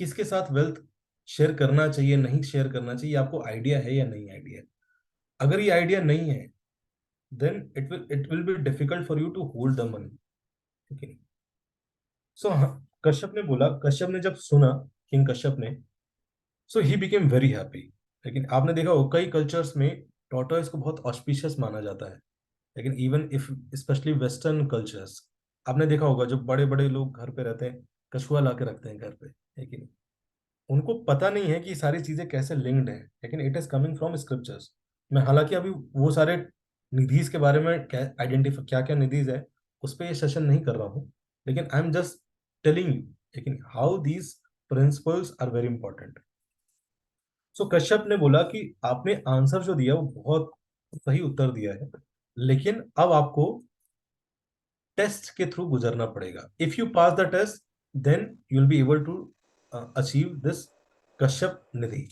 किसके साथ वेल्थ शेयर करना चाहिए नहीं शेयर करना चाहिए, आपको आइडिया है या नहीं आइडिया। अगर ये आइडिया नहीं है, then it will be difficult for you to hold the money. ठीक है। सो कश्यप ने बोला, कश्यप ने जब सुना, किंग कश्यप ने, सो ही बिकेम वेरी हैप्पी। लेकिन आपने देखा हो कई कल्चर्स में टॉर्टोइस को बहुत ऑस्पिशियस माना जाता है। लेकिन even if specially western cultures, आपने देखा होगा जो बड़े बड़े लोग घर पे रहते हैं, कछुआ ला के रखते हैं घर पे, लेकिन उनको पता नहीं है कि ये सारी चीजें कैसे लिंक्ड है, लेकिन it is coming from scriptures. मैं हालांकि अभी वो सारे निधीज के बारे में क्या आइडेंटिफाई, क्या क्या निधीज है, उस पर ये सेशन नहीं कर रहा हूँ, लेकिन I am just telling you, लेकिन how these principles are very important. So Kashyap ने बोला कि आपने आंसर जो दिया वो बहुत सही उत्तर दिया है, लेकिन अब आपको टेस्ट के थ्रू गुजरना पड़ेगा। If you pass the test, then you will be able to achieve this Kashyap nidhi.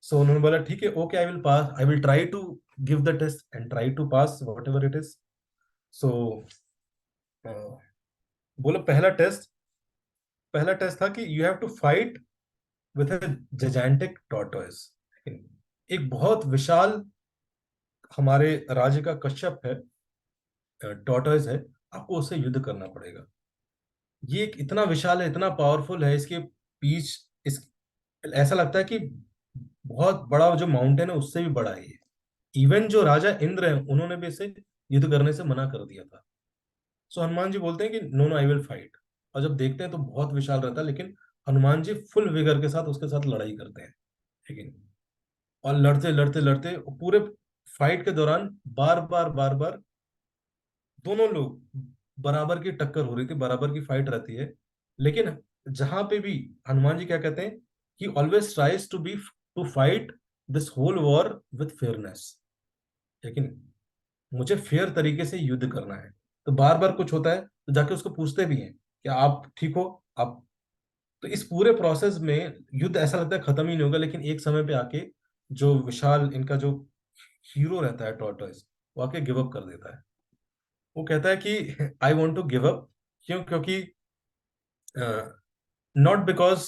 So उन्होंने बोला ठीक है, okay, I will pass, I will try to give the test and try to pass whatever it is. So बोला पहला test था कि you have to fight with a gigantic tortoise. एक बहुत विशाल हमारे राज्य का कश्यप है, टॉर्टोइस है, आपको उससे युद्ध करना पड़ेगा। ये एक इतना विशाल है, इतना पावरफुल है, इसके पीछ इस ऐसा लगता है कि बहुत बड़ा जो माउंटेन है उससे भी बड़ा है ये। इवन जो राजा इंद्र है उन्होंने भी इसे युद्ध करने से मना कर दिया था। सो हनुमान जी बोलते हैं कि no no, I will fight. और जब देखते हैं तो बहुत विशाल रहता है, लेकिन हनुमान जी फुल विगर के साथ उसके साथ लड़ाई करते हैं। लेकिन और लड़ते लड़ते लड़ते पूरे फाइट के दौरान बार बार दोनों लोग बराबर की टक्कर हो रही थी, बराबर की फाइट रहती है। लेकिन जहां पे भी हनुमान जी क्या कहते हैं कि always tries to fight this whole war with fairness. लेकिन मुझे फेयर तरीके से युद्ध करना है। तो बार बार कुछ होता है तो जाके उसको पूछते भी हैं कि आप ठीक हो, आप। तो इस पूरे प्रोसेस में युद्ध ऐसा लगता है खत्म ही नहीं होगा, लेकिन एक समय पे आके जो विशाल इनका जो हीरो रहता है टॉर्टोइस, वो आके गिव अप कर देता है। वो कहता है कि I want to give up. क्यों? क्योंकि नॉट बिकॉज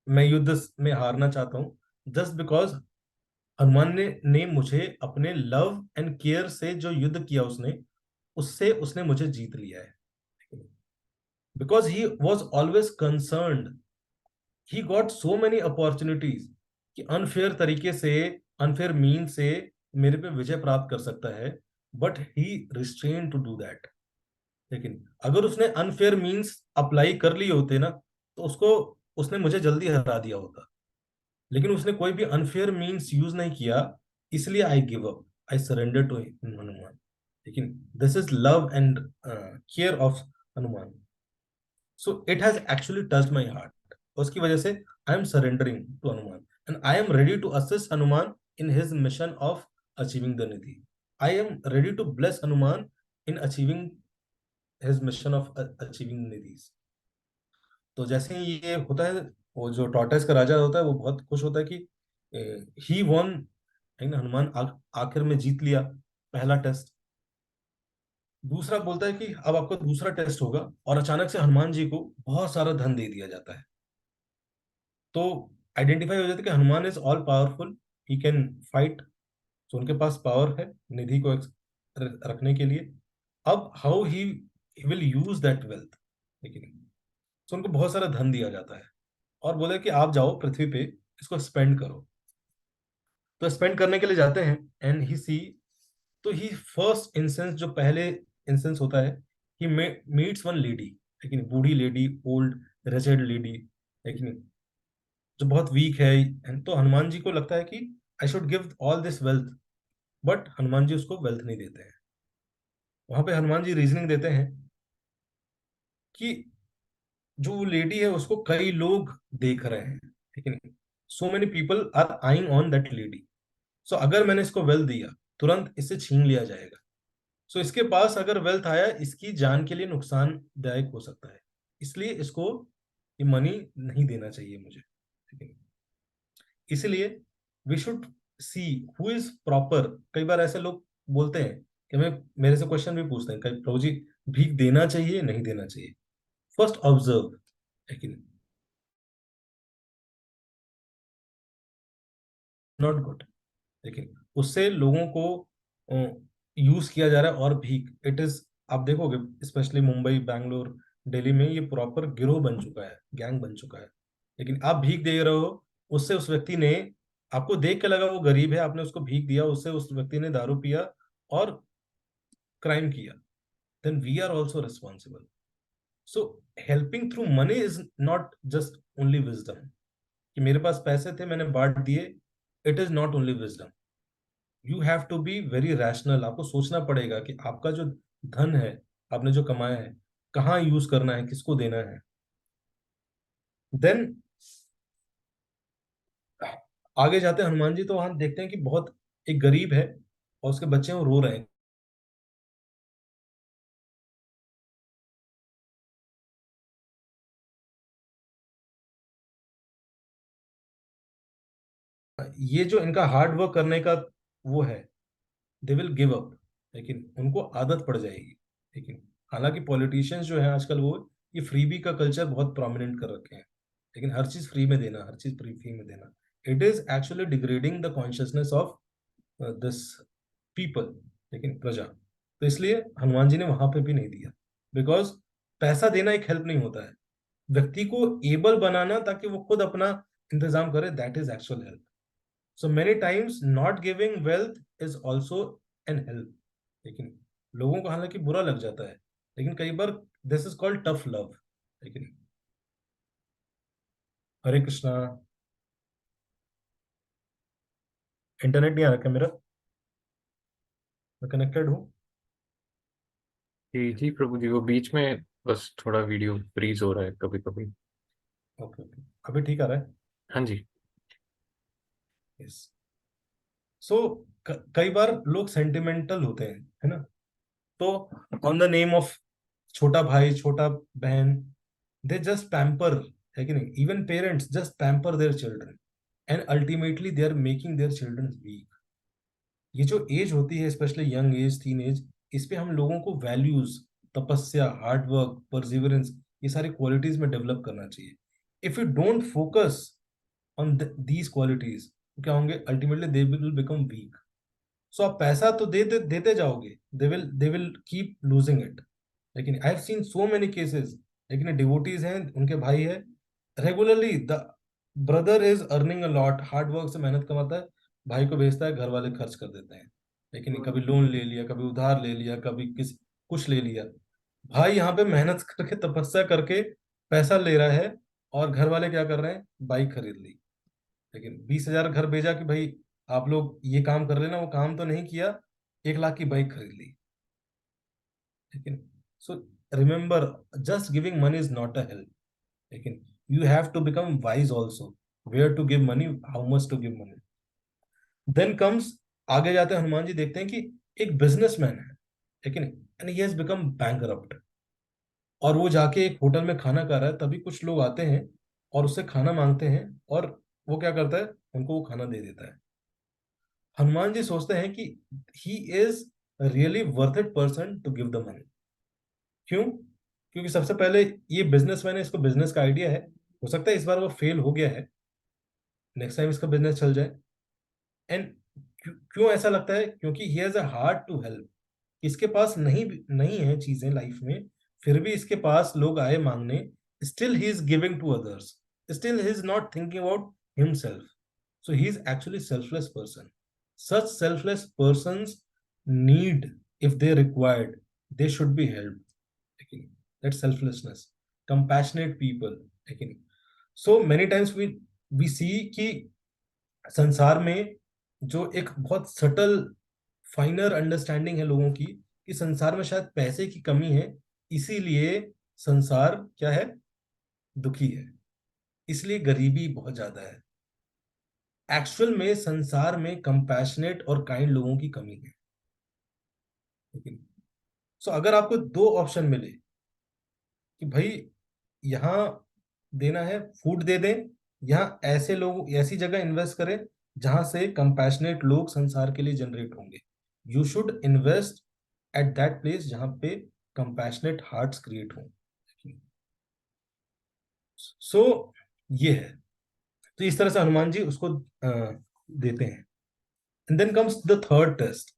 मैं युद्ध में हारना चाहता हूँ, जस्ट बिकॉज हनुमान ने मुझे अपने लव एंड केयर से जो युद्ध किया उसने, उससे उसने मुझे जीत लिया है। Because he was always concerned, he got so many opportunities कि अनफेयर तरीके से, अनफेयर मीन से मेरे पे विजय प्राप्त कर सकता है, but he restrain to do that. लेकिन अगर उसने अनफेयर मीन्स अप्लाई कर लिए होते ना, तो उसको उसने मुझे जल्दी हरा दिया होता। लेकिन उसने कोई भी अनफेयर मीन्स यूज नहीं किया, इसलिए I give up, I surrender to Hanuman. लेकिन this is love and care of Hanuman. So it has actually touched my heart. उसकी वजह से I am surrendering to Hanuman and I am ready to assist Hanuman in his mission of achieving the nidhi. I am ready to bless Hanuman in achieving his mission of achieving nidhis. तो जैसे ही ये होता है, वो जो टॉर्टोइस का राजा होता है वो बहुत खुश होता है कि ही वॉन, हनुमान आखिर में जीत लिया पहला टेस्ट। दूसरा बोलता है कि अब आपका दूसरा टेस्ट होगा, और अचानक से हनुमान जी को बहुत सारा धन दे दिया जाता है। तो आइडेंटिफाई हो जाता है कि Hanuman is all powerful, he can fight. तो उनके पास पावर है निधि को रखने के लिए। अब how he will use that wealth, लेकिन तो उनको बहुत सारा धन दिया जाता है और बोले कि आप जाओ पृथ्वी पे, इसको स्पेंड करो। तो स्पेंड करने के लिए जाते हैं, एंड ही सी, तो ही फर्स्ट इंसेंस, जो पहले इंसेंस होता है, ही मीट्स वन लेडी, लेकिन बूढ़ी लेडी, ओल्ड रेजेड लेडी, लेकिन जो बहुत वीक है। and तो हनुमान जी को लगता है कि I should give all this wealth, but Hanuman ji उसको वेल्थ नहीं देते हैं। वहां पे हनुमान जी रीजनिंग देते हैं कि जो लेडी है उसको कई लोग देख रहे हैं, लेकिन so many people are eyeing on that lady. सो अगर मैंने इसको वेल्थ दिया, तुरंत इससे छीन लिया जाएगा। सो इसके पास अगर वेल्थ आया, इसकी जान के लिए नुकसानदायक हो सकता है, इसलिए इसको ये मनी नहीं देना चाहिए मुझे, ठीक है। इसलिए we should see who is proper. कई बार ऐसे लोग बोलते हैं कि मैं, मेरे से क्वेश्चन भी पूछते हैं कई, प्रभु जी भीख देना चाहिए नहीं देना चाहिए? फर्स्ट ऑब्जर्व, लेकिन नॉट गुड, लेकिन उससे लोगों को यूज किया जा रहा है। और भीख, इट इज, आप देखोगे स्पेशली मुंबई, बैंगलोर, दिल्ली में ये प्रॉपर गिरोह बन चुका है, गैंग बन चुका है। लेकिन आप भीख दे रहे हो, उससे उस व्यक्ति ने, आपको देख के लगा वो गरीब है, आपने उसको भीख दिया, उससे उस व्यक्ति ने दारू पिया और क्राइम किया, then we are also responsible. So helping through money is not just only wisdom, कि मेरे पास पैसे थे मैंने बांट दिए, it is not only wisdom. You have to be very rational. आपको सोचना पड़ेगा कि आपका जो धन है, आपने जो कमाया है, कहाँ यूज करना है, किसको देना है। देन आगे जाते हैं हनुमान जी, तो हम देखते हैं कि बहुत, एक गरीब है और उसके बच्चे वो रो रहे हैं। ये जो इनका हार्ड वर्क करने का वो है, दे विल गिव अप, लेकिन उनको आदत पड़ जाएगी। लेकिन हालांकि पॉलिटिशियंस जो है आजकल, वो ये फ्रीबी का कल्चर बहुत प्रोमिनेंट कर रखे हैं, लेकिन हर चीज फ्री में देना, हर चीज फ्री फ्री में देना, it is actually degrading the consciousness of this people, लेकिन प्रजा। तो इसलिए हनुमान जी ने वहां पे भी नहीं दिया, बिकॉज पैसा देना एक हेल्प नहीं होता है, व्यक्ति को एबल बनाना ताकि वो खुद अपना इंतजाम करे, that is actual help. So many times not giving wealth is also an help. लेकिन लोगों को हालांकि बुरा लग जाता है, लेकिन कई बार this is called tough love. लेकिन हरे कृष्णा, इंटरनेट नहीं आ रखा मेरा, मैं कनेक्टेड हूँ। जी जी प्रभु जी, वो बीच में बस थोड़ा वीडियो फ्रीज हो रहा है कभी कभी। ओके ओके, अभी ठीक आ रहा है। हाँ जी। यस। सो कई बार लोग सेंटिमेंटल होते हैं, है ना? तो ऑन द नेम ऑफ छोटा भाई, छोटा बहन, दे जस्ट पैम्पर, है कि नहीं? Even parents just pamper their children, and ultimately they are making their children weak. ये जो एज होती है, specially young age, teen age, इस पे हम लोगों को वैल्यूज, तपस्या, हार्ड वर्क, परसिवरेंस, ये सारी क्वालिटीज में डेवलप करना चाहिए। If you don't focus on these qualities, क्या होंगे? Ultimately they will become weak. So आप पैसा तो देते जाओगे, they will keep losing it. लेकिन I have seen so many cases, लेकिन डिवोटीज हैं, उनके भाई है, regularly the brother is earning a lot, hard work से मेहनत कमाता है, भाई को भेजता है, घर वाले खर्च कर देते हैं। लेकिन कभी लोन ले लिया, कभी उधार ले लिया, कभी किस कुछ ले लिया। भाई यहाँ पे मेहनत करके, तपस्या करके पैसा ले रहा है, और घर वाले क्या कर रहे हैं? बाइक खरीद ली। लेकिन 20,000 घर भेजा कि भाई आप लोग ये काम कर लेना, वो काम तो नहीं किया, 1 लाख की बाइक खरीद ली। लेकिन so remember, just giving money is not a help, लेकिन you have to become wise also, where to give money, how much to give money. Then comes, आगे जाते हैं हनुमान जी, देखते हैं कि एक बिजनेसमैन है, लेकिन and he has become bankrupt, और वो जाके एक होटल में खाना खा रहा है, तभी कुछ लोग आते हैं और उससे खाना मांगते हैं, और वो क्या करता है? उनको वो खाना दे देता है। हनुमान जी सोचते हैं कि he is really worth it person to give the money. क्यों? क्योंकि सबसे पहले ये बिजनेसमैन है, इसको बिजनेस का आइडिया है, हो सकता है इस बार वो फेल हो गया है, नेक्स्ट टाइम इसका बिजनेस चल जाए। एंड क्यों ऐसा लगता है? क्योंकि he has a heart to help. इसके पास नहीं नहीं है चीजें लाइफ में, फिर भी इसके पास लोग आए मांगने, still he is giving to others, still he is not thinking about himself. So he is actually selfless person. Such selfless persons need, if they required, they should be helped, लेकिन that selflessness, compassionate people, लेकिन so many times we see कि संसार में जो एक बहुत subtle, फाइनर understanding है लोगों की, कि संसार में शायद पैसे की कमी है, इसीलिए संसार क्या है? दुखी है, इसलिए गरीबी बहुत ज्यादा है। एक्चुअल में संसार में कंपैशनेट और काइंड लोगों की कमी है। लेकिन सो अगर आपको दो ऑप्शन मिले कि भाई यहाँ देना है, फूड दे दें, यहाँ ऐसे लोग ऐसी जगह इन्वेस्ट करें जहां से कंपैशनेट लोग संसार के लिए जनरेट होंगे, you should invest at that place जहां पे कंपैशनेट हार्ट्स क्रिएट हों। सो ये है। तो इस तरह से हनुमान जी उसको देते हैं। And then comes the third test.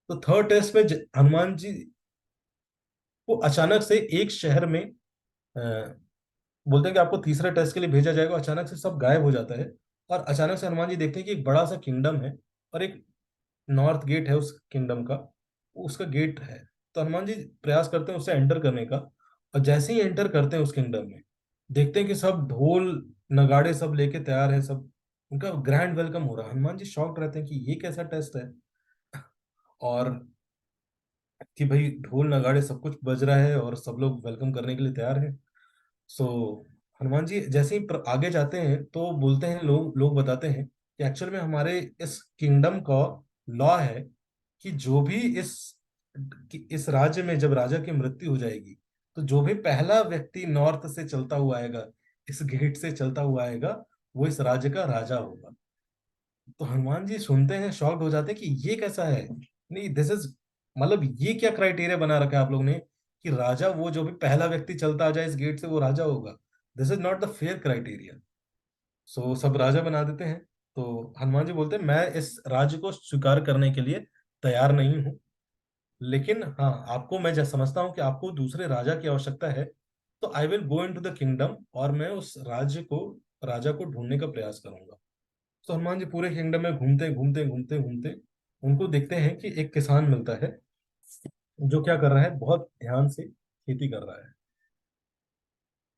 तो थर्ड टेस्ट में हनुमान जी को अचानक से एक शहर में बोलते हैं कि आपको तीसरे टेस्ट के लिए भेजा जाएगा। अचानक से सब गायब हो जाता है और अचानक से हनुमान जी देखते हैं कि एक बड़ा सा किंगडम है और एक नॉर्थ गेट है उस किंगडम का, उसका गेट है। तो हनुमान जी प्रयास करते हैं उससे एंटर करने का, और जैसे ही एंटर करते हैं उस किंगडम में देखते हैं कि सब ढोल नगाड़े सब लेके तैयार है, सब उनका ग्रैंड वेलकम हो रहा है। हनुमान जी शॉक्ड रहते हैं कि ये कैसा टेस्ट है, और कि भाई ढोल नगाड़े सब कुछ बज रहा है और सब लोग वेलकम करने के लिए तैयार हैं। सो हनुमान जी जैसे ही आगे जाते हैं तो बोलते हैं, लोग बताते हैं कि एक्चुअल में हमारे इस किंगडम का लॉ है कि जो भी इस राज्य में जब राजा की मृत्यु हो जाएगी तो जो भी पहला व्यक्ति नॉर्थ से चलता हुआ आएगा, इस गेट से चलता हुआ आएगा, वो इस राज्य का राजा होगा। तो हनुमान जी सुनते हैं, शॉक्ड हो जाते हैं कि ये कैसा है। नहीं, दिस इज मतलब ये क्या क्राइटेरिया बना रखा है आप लोग ने कि राजा वो जो भी पहला व्यक्ति चलता आ जाए इस गेट से वो राजा होगा। This is not the fair criteria. So सब राजा बना देते हैं। तो हनुमान जी बोलते हैं मैं इस राज्य को स्वीकार करने के लिए तैयार नहीं हूँ, लेकिन हाँ आपको मैं जैसा समझता हूँ कि आपको दूसरे राजा की आवश्यकता है, तो I will go into the kingdom और मैं उस राज्य को राजा को ढूंढने का प्रयास करूंगा। तो हनुमान जी पूरे किंगडम में घूमते घूमते घूमते घूमते उनको देखते हैं कि एक किसान मिलता है जो क्या कर रहा है, बहुत ध्यान से खेती कर रहा है।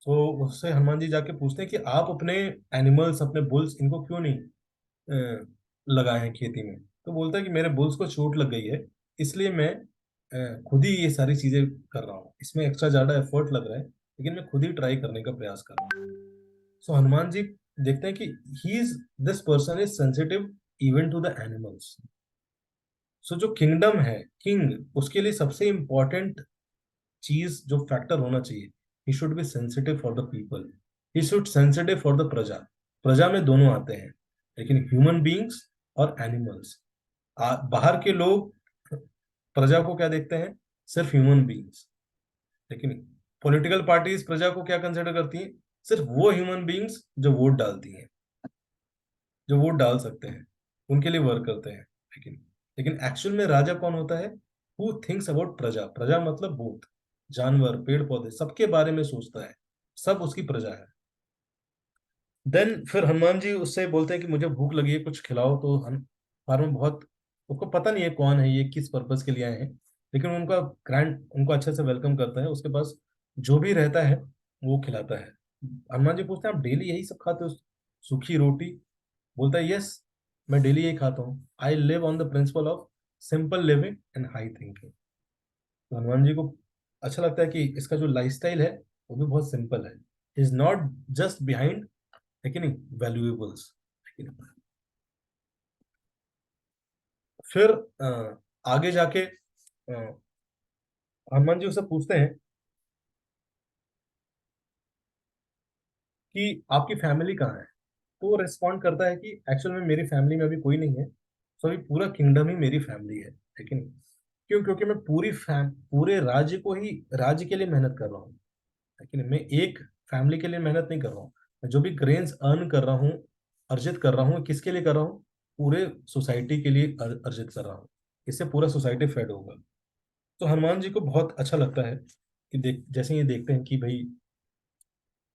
तो उससे हनुमान जी जाके पूछते हैं कि आप अपने एनिमल्स, अपने बुल्स, इनको क्यों नहीं लगाए हैं खेती में। तो बोलता है कि मेरे बुल्स को चोट लग गई है, इसलिए मैं खुद ही ये सारी चीजें कर रहा हूँ, इसमें एक्स्ट्रा ज्यादा एफर्ट लग रहा है लेकिन मैं खुद ही ट्राई करने का प्रयास कर रहा हूँ। सो हनुमान जी देखते हैं कि he is this person is sensitive even to the animals. So जो किंगडम है, किंग, उसके लिए सबसे इंपॉर्टेंट चीज जो फैक्टर होना चाहिए, he should be sensitive for the people, he should sensitive for the प्रजा। प्रजा में दोनों आते हैं, लेकिन ह्यूमन बींग्स और एनिमल्स, बाहर के लोग प्रजा को क्या देखते हैं, सिर्फ ह्यूमन बींग्स। लेकिन पॉलिटिकल पार्टीज प्रजा को क्या कंसिडर करती हैं, सिर्फ वो ह्यूमन बींग्स जो वोट डालती हैं, जो वोट डाल सकते हैं, उनके लिए वर्क करते हैं। लेकिन लेकिन एक्चुअल में राजा कौन होता है, हु थिंक्स अबाउट प्रजा। प्रजा मतलब बोथ, जानवर, पेड़ पौधे, सबके बारे में सोचता है, सब उसकी प्रजा है। देन फिर हनुमान जी उससे बोलते हैं कि मुझे भूख लगी है, कुछ खिलाओ। तो हम फार्मर बहुत, उसको पता नहीं है कौन है ये, किस पर्पस के लिए आए हैं, लेकिन उनका ग्रैंड उनको अच्छे से वेलकम करता है, उसके पास जो भी रहता है वो खिलाता है। हनुमान जी पूछते हैं आप डेली यही सब खाते हो, सूखी रोटी। बोलता है यस, मैं डेली यही खाता हूँ, I live on the principle of simple living and high thinking. तो हनुमान जी को अच्छा लगता है कि इसका जो लाइफस्टाइल है वो भी बहुत सिंपल है, इज नॉट जस्ट बिहाइंड, लेकिन वैल्यूएबल्स। फिर आगे जाके हनुमान जी उससे पूछते हैं कि आपकी फैमिली कहाँ है। तो वो रिस्पॉन्ड करता है कि एक्चुअल में मेरी फैमिली में अभी कोई नहीं है, सो अभी पूरा किंगडम ही मेरी फैमिली है। लेकिन क्यों, क्योंकि मैं पूरे राज्य को ही, राज्य के लिए मेहनत कर रहा हूँ। लेकिन मैं एक फैमिली के लिए मेहनत नहीं कर रहा हूँ। मैं जो भी ग्रेन्स अर्न कर रहा हूँ, अर्जित कर रहा हूँ, किसके लिए कर रहा हूँ, पूरे सोसाइटी के लिए अर्जित कर रहा हूँ, इससे पूरा सोसाइटी फेड होगा। तो हनुमान जी को बहुत अच्छा लगता है कि जैसे ये देखते हैं कि भाई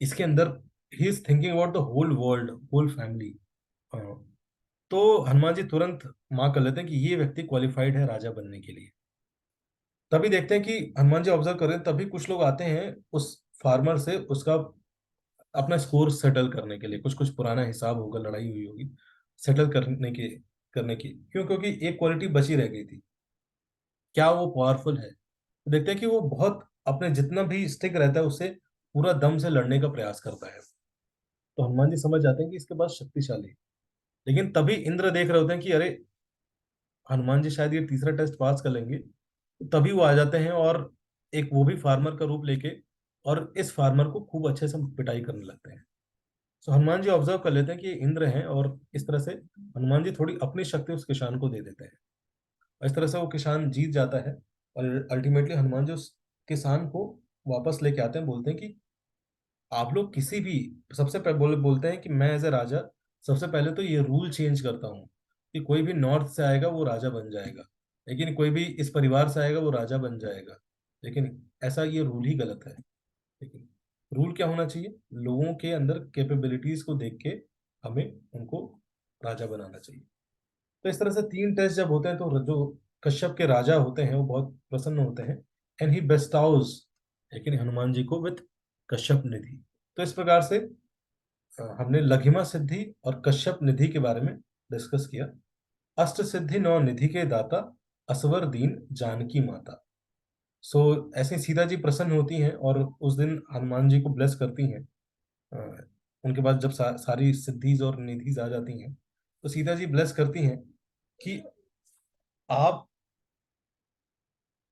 इसके अंदर he is thinking about the whole world, whole family. तो हनुमान जी तुरंत माँ कर लेते हैं कि ये व्यक्ति क्वालिफाइड है राजा बनने के लिए। तभी देखते हैं कि हनुमान जी ऑब्जर्व कर रहे हैं, तभी कुछ लोग आते हैं उस फार्मर से उसका अपना स्कोर सेटल करने के लिए, कुछ कुछ पुराना हिसाब होगा, लड़ाई हुई होगी, सेटल करने की क्यों, क्योंकि एक क्वालिटी बची रह गई थी, क्या वो पावरफुल है। तो देखते हैं कि वो बहुत अपने जितना भी स्टिक रहता है उससे पूरा दम से लड़ने का प्रयास करता है। तो हनुमान जी समझ जाते हैं कि इसके पास शक्तिशाली है। लेकिन तभी इंद्र देख रहे होते हैं कि अरे हनुमान जी शायद ये तीसरा टेस्ट पास कर लेंगे, तभी वो आ जाते हैं और एक वो भी फार्मर का रूप लेके और इस फार्मर को खूब अच्छे से पिटाई करने लगते हैं। सो हनुमान जी ऑब्जर्व कर लेते हैं कि ये इंद्र हैं, और इस तरह से हनुमान जी थोड़ी अपनी शक्ति उस किसान को दे देते हैं, और इस तरह से वो किसान जीत जाता है। और अल्टीमेटली हनुमान जी उस किसान को वापस लेके आते हैं, बोलते हैं कि आप लोग किसी भी, सबसे पहले बोलते हैं कि मैं एज ए राजा सबसे पहले तो ये रूल चेंज करता हूँ कि कोई भी नॉर्थ से आएगा वो राजा बन जाएगा, लेकिन कोई भी इस परिवार से आएगा वो राजा बन जाएगा। लेकिन ऐसा ये रूल ही गलत है। लेकिन रूल क्या होना चाहिए, लोगों के अंदर कैपेबिलिटीज को देख के हमें उनको राजा बनाना चाहिए। तो इस तरह से तीन टेस्ट जब होते हैं तो जो कश्यप के राजा होते हैं वो बहुत प्रसन्न होते हैं, एंड ही बेस्टाउज लेकिन हनुमान जी को विथ कश्यप निधि। तो इस प्रकार से हमने लघिमा सिद्धि और कश्यप निधि के बारे में डिस्कस किया। अष्ट सिद्धि नौ निधि के दाता, असवर दीन जानकी माता। सो ऐसे सीता जी प्रसन्न होती हैं और उस दिन हनुमान जी को ब्लेस करती हैं। अ, उनके पास जब सारी सिद्धिज और निधिज आ जाती हैं तो सीता जी ब्लेस करती हैं कि आप,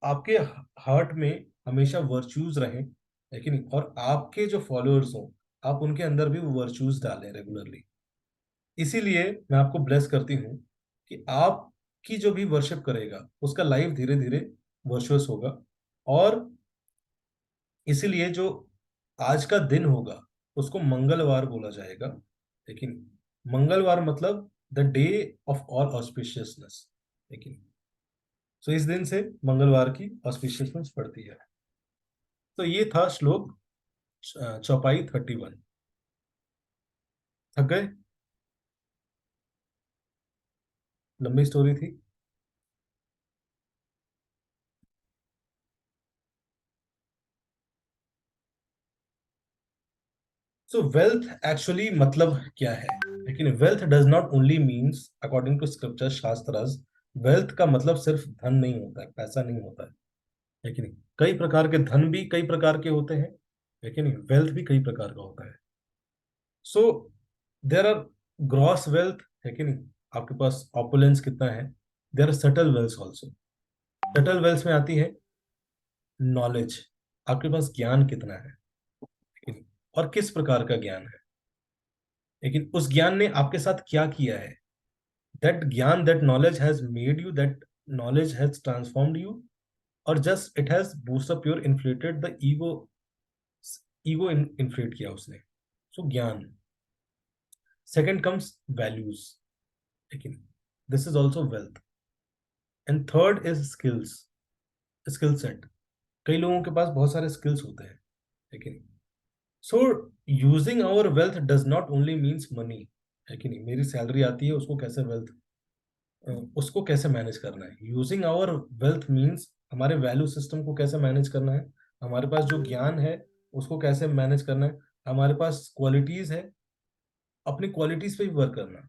आपके हार्ट में हमेशा वर्च्यूज रहें, लेकिन और आपके जो फॉलोअर्स हों आप उनके अंदर भी वो वर्च्यूज डालें रेगुलरली। इसीलिए मैं आपको ब्लेस करती हूँ कि आपकी जो भी वर्शिप करेगा उसका लाइफ धीरे धीरे वर्चुअस होगा। और इसीलिए जो आज का दिन होगा उसको मंगलवार बोला जाएगा। लेकिन मंगलवार मतलब the day of all auspiciousness. लेकिन सो इस दिन से मंगलवार की ऑस्पिशियसनेस पड़ती है। तो ये था श्लोक चौपाई 31। थक गए? लंबी स्टोरी थी। सो वेल्थ एक्चुअली मतलब क्या है? लेकिन wealth does not only means according to scripture शास्त्रस, वेल्थ का मतलब सिर्फ धन नहीं होता है, पैसा नहीं होता है। लेकिन कई प्रकार के धन भी कई प्रकार के होते हैं, लेकिन वेल्थ भी कई प्रकार का होता है। So there are gross wealth, है कि नहीं, आपके पास ऑपुलेंस कितना है। There are subtle wealth also. Subtle wealth में आती है नॉलेज, आपके पास ज्ञान कितना है, ठीक है? और किस प्रकार का ज्ञान है, लेकिन उस ज्ञान ने आपके साथ क्या किया है। That gyan, that knowledge has made you, that knowledge has transformed you, और just it has boost up your inflated the ego, ego inflate किया उसने। So gyan. Second comes values, लेकिन this is also wealth. And third is skills, skill set. कई लोगों के पास बहुत सारे skills होते हैं, लेकिन so using our wealth does not only means money, है कि नहीं, मेरी सैलरी आती है उसको कैसे वेल्थ, उसको कैसे मैनेज करना है। यूजिंग आवर वेल्थ मीन्स हमारे वैल्यू सिस्टम को कैसे मैनेज करना है, हमारे पास जो ज्ञान है उसको कैसे मैनेज करना है, हमारे पास क्वालिटीज है, अपनी क्वालिटीज पे भी वर्क करना,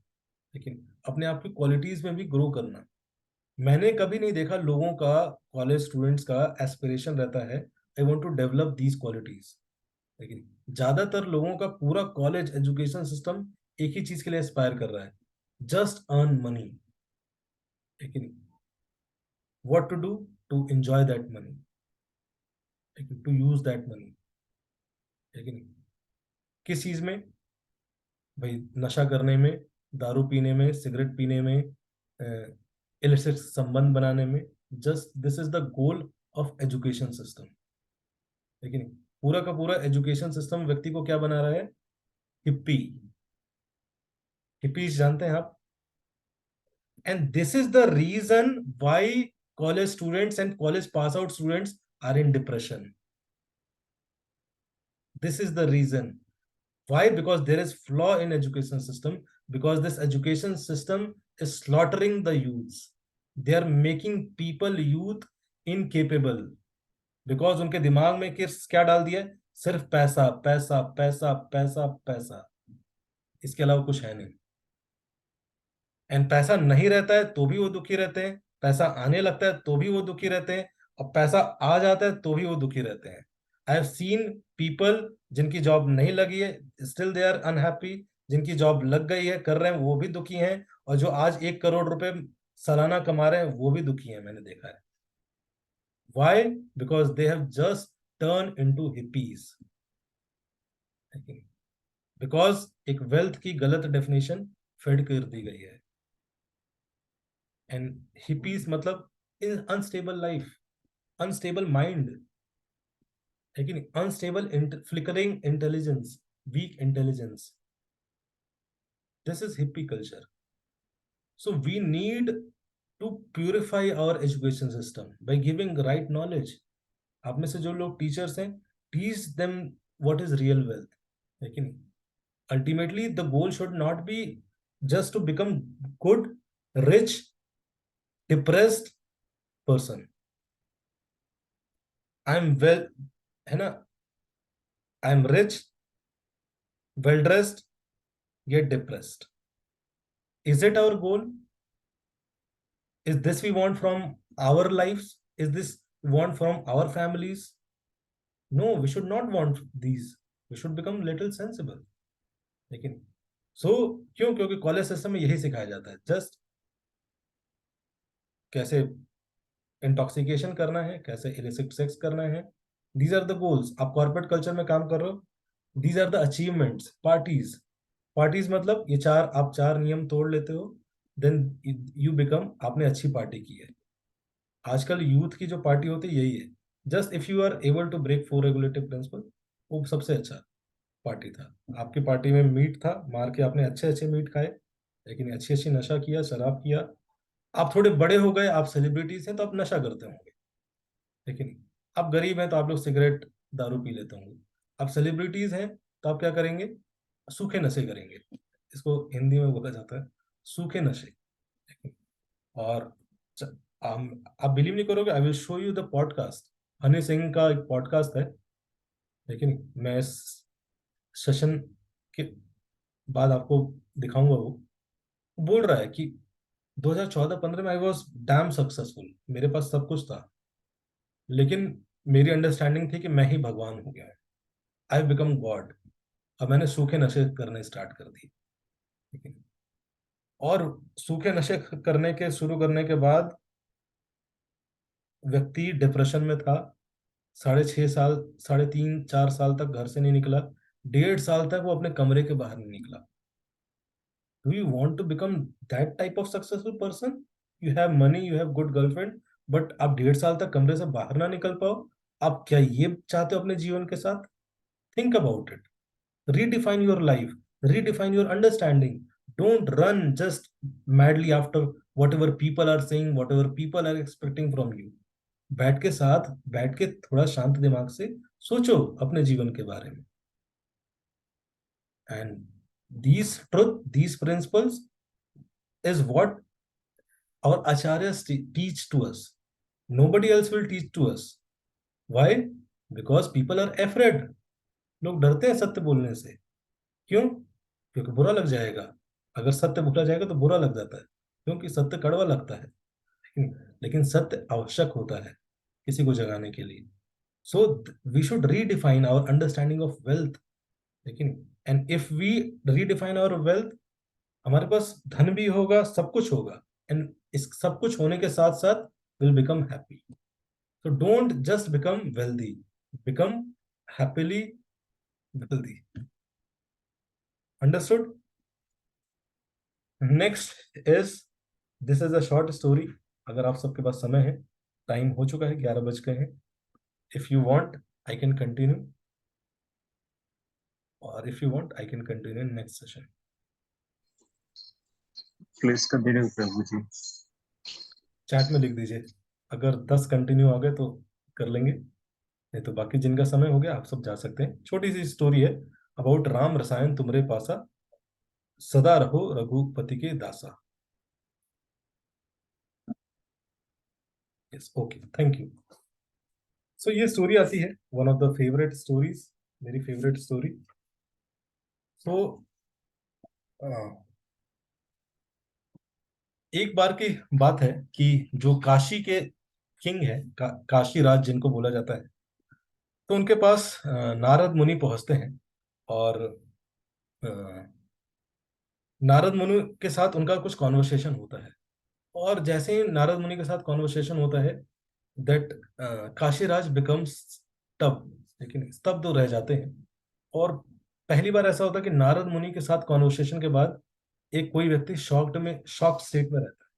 लेकिन अपने आप की क्वालिटीज में भी ग्रो करना। मैंने कभी नहीं देखा लोगों का, कॉलेज स्टूडेंट्स का एस्पिरेशन रहता है I want to develop these qualities, लेकिन ज्यादातर लोगों का पूरा कॉलेज एजुकेशन सिस्टम एक ही चीज के लिए एस्पायर कर रहा है, जस्ट अर्न मनी। लेकिन what to do to enjoy that money, लेकिन टू यूज दैट मनी, लेकिन किस चीज में, भाई नशा करने में, दारू पीने में, सिगरेट पीने में, इलिसिट संबंध बनाने में। Just this is the goal of education system. लेकिन पूरा का पूरा एजुकेशन सिस्टम व्यक्ति को क्या बना रहा है, हिप्पी। हिप्पीज जानते हैं आप? And this is the reason why college students and college pass out students are in depression. This is the reason. Why? Because there is flaw in education system. Because this education system is slaughtering the youths. They are making people youth incapable. Because उनके दिमाग में किस क्या डाल दिया है, सिर्फ पैसा पैसा पैसा पैसा पैसा, इसके अलावा कुछ है नहीं। एंड पैसा नहीं रहता है तो भी वो दुखी रहते हैं, पैसा आने लगता है तो भी वो दुखी रहते हैं, और पैसा आ जाता है तो भी वो दुखी रहते हैं। आई हैव सीन पीपल जिनकी जॉब नहीं लगी है, स्टिल दे आर अनहैप्पी, जिनकी जॉब लग गई है, कर रहे हैं, वो भी दुखी हैं, और जो आज 1 करोड़ रुपए सालाना कमा रहे हैं वो भी दुखी हैं, मैंने देखा है। Why? Because they have just turn into hippies. Because एक वेल्थ की गलत डेफिनेशन फेड कर दी गई है। एंड हिप्पीज मतलब in unstable life, unstable mind, है कि नहीं, unstable flickering intelligence, weak intelligence. This is hippie culture. So we need to purify our education system by giving right knowledge. आप में से जो लोग टीचर्स हैं, teach them what is real wealth, है कि नहीं? Ultimately, the goal should not be just to become good, rich, depressed person. I'm well, है ना? I'm rich, well dressed, yet depressed. Is it our goal? Is this we want from our lives? Is this we want from our families? No, we should not want these. We should become little sensible. लेकिन क्यों? क्योंकि college system में यही सिखाया जाता है, just कैसे intoxication करना है, कैसे इलिसिट सेक्स करना है। These are the goals. आप कॉर्पोरेट कल्चर में काम कर रहे हो, these are the achievements. Parties, parties मतलब ये चार, आप चार नियम तोड़ लेते हो, देन यू बिकम, आपने अच्छी पार्टी की है। आजकल यूथ की जो पार्टी होती है यही है। Just if you are able to break 4 regulative principle, वो सबसे अच्छा पार्टी था। आपकी पार्टी में मीट था, मार के आपने अच्छे अच्छे मीट खाए, लेकिन अच्छी अच्छी नशा किया, शराब किया। आप थोड़े बड़े हो गए, आप सेलिब्रिटीज हैं तो आप नशा करते होंगे, लेकिन आप गरीब हैं तो आप लोग सिगरेट दारू पी लेते होंगे। आप सेलिब्रिटीज हैं तो आप क्या करेंगे? सूखे नशे करेंगे। इसको हिंदी में बोला जाता है सूखे नशे। और च- आप बिलीव नहीं करोगे, I will show you the podcast. Honey Singh का एक पॉडकास्ट है, लेकिन मैं इस सेशन के बाद आपको दिखाऊंगा। वो बोल रहा है कि 2014-15 में आई वॉज डैम सक्सेसफुल, मेरे पास सब कुछ था, लेकिन मेरी अंडरस्टैंडिंग थी कि मैं ही भगवान हो गया, आई बिकम गॉड। अब मैंने सूखे नशे करने स्टार्ट कर दिए, ठीक है? और सूखे नशे करने के शुरू करने के बाद व्यक्ति डिप्रेशन में था। 6.5 साल, 3.5 4 साल तक घर से नहीं निकला। 1.5 साल तक वो अपने कमरे के बाहर नहीं निकला। Do you want to become that type of successful person? You have money, you have good girlfriend, but आप 1.5 साल तक कमरे से बाहर ना निकल पाओ। आप क्या ये चाहते हो अपने जीवन के साथ? Think about it. Redefine your life. Redefine your understanding. Don't run just madly after whatever people are saying, whatever people are expecting from you. बैठ के थोड़ा शांत दिमाग से सोचो अपने जीवन के बारे में। And these truth, these principles is what our acharyas teach to us. Nobody else will teach to us. Why? Because people are afraid. लोग डरते हैं सत्य बोलने से। क्यों? क्योंकि बुरा लग जाएगा। अगर सत्य बोला जाएगा तो बुरा लग जाता है, क्योंकि सत्य कड़वा लगता है। लेकिन सत्य आवश्यक होता है किसी को जगाने के लिए। So we should redefine our understanding of wealth. लेकिन and if we redefine our wealth, हमारे पास धन भी होगा, सब कुछ होगा, एंड इस सब कुछ होने के साथ साथ will become happy. So don't just become wealthy, become happily wealthy. Understood? Next is, this is a short story. अगर आप सबके पास समय है, टाइम हो चुका है, 11 बज गए हैं। If you want, I can continue, or if you want, I can continue in next session. Please continue प्रभु जी। चैट में लिख दीजिए, अगर 10 कंटिन्यू आ गए तो कर लेंगे, नहीं तो बाकी जिनका समय हो गया आप सब जा सकते हैं। छोटी सी स्टोरी है अबाउट राम रसायन तुमरे पासा, सदा रहो रघुपति के दासा। Yes, okay, thank you. So ये स्टोरी आती है, one of the favourite stories, मेरी फेवरेट स्टोरी। सो एक बार की बात है कि जो काशी के किंग है, काशी राज जिनको बोला जाता है, तो उनके पास नारद मुनि पहुंचते हैं, और नारद मुनि के साथ उनका कुछ कॉन्वर्सेशन होता है, और जैसे ही नारद मुनि के साथ कॉन्वर्सेशन होता है, दैट काशीराज बिकम्स स्तब्ध, लेकिन स्तब्ध रह जाते हैं। और पहली बार ऐसा होता है कि नारद मुनि के साथ कॉन्वर्सेशन के बाद एक कोई व्यक्ति शॉक्ड स्टेट में रहता है,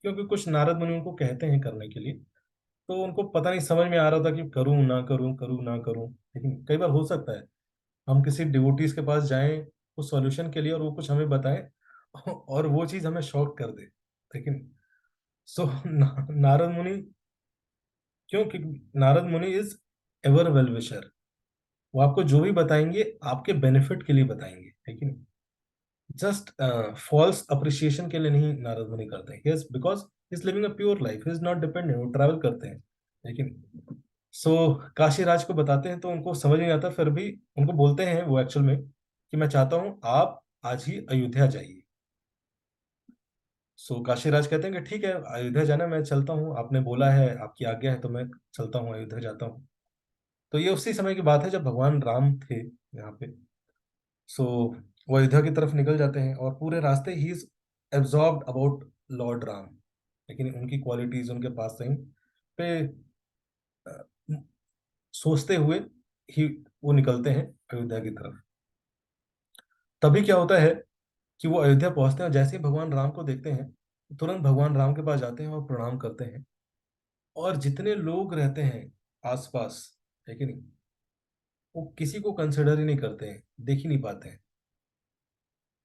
क्योंकि कुछ नारद मुनि उनको कहते हैं करने के लिए, तो उनको पता नहीं समझ में आ रहा था कि करूं ना करूं, करूं ना करूं। लेकिन कई बार हो सकता है हम किसी डिवोटीज के पास जाएं उस सॉल्यूशन के लिए, और वो कुछ हमें बताएं और वो चीज हमें शॉक कर दे। लेकिन सो नारद मुनि, क्योंकि नारद मुनि इज एवर वेल विशर, वो आपको जो भी बताएंगे आपके बेनिफिट के लिए बताएंगे, है कि नहीं? जस्ट फॉल्स अप्रिसिएशन के लिए नहीं नारद मुनि करते हैं, yes, because is living a pure life, is not dependent, वो ट्रैवल करते हैं। लेकिन सो काशी राज को बताते हैं तो उनको समझ नहीं आता, फिर भी उनको बोलते हैं वो एक्चुअल में कि मैं चाहता हूं आप आज ही अयोध्या जाइए। सो काशी राज कहते हैं कि ठीक है, अयोध्या जाना, मैं चलता हूँ, आपने बोला है, आपकी आज्ञा है, तो मैं चलता हूँ, अयोध्या जाता हूँ। तो ये उसी समय की बात है जब भगवान राम थे यहाँ पे। सो वो अयोध्या की तरफ निकल जाते हैं, और पूरे रास्ते he is absorbed about Lord Ram, लेकिन उनकी क्वालिटीज, उनके पास टाइम पे अ, सोचते हुए ही वो निकलते हैं अयोध्या की तरफ। तभी क्या होता है कि वो अयोध्या पहुंचते हैं, और जैसे ही भगवान राम को देखते हैं तुरंत भगवान राम के पास जाते हैं और प्रणाम करते हैं। और जितने लोग रहते हैं आसपास, है कि नहीं, वो किसी को कंसिडर ही नहीं करते हैं, देख ही नहीं पाते हैं।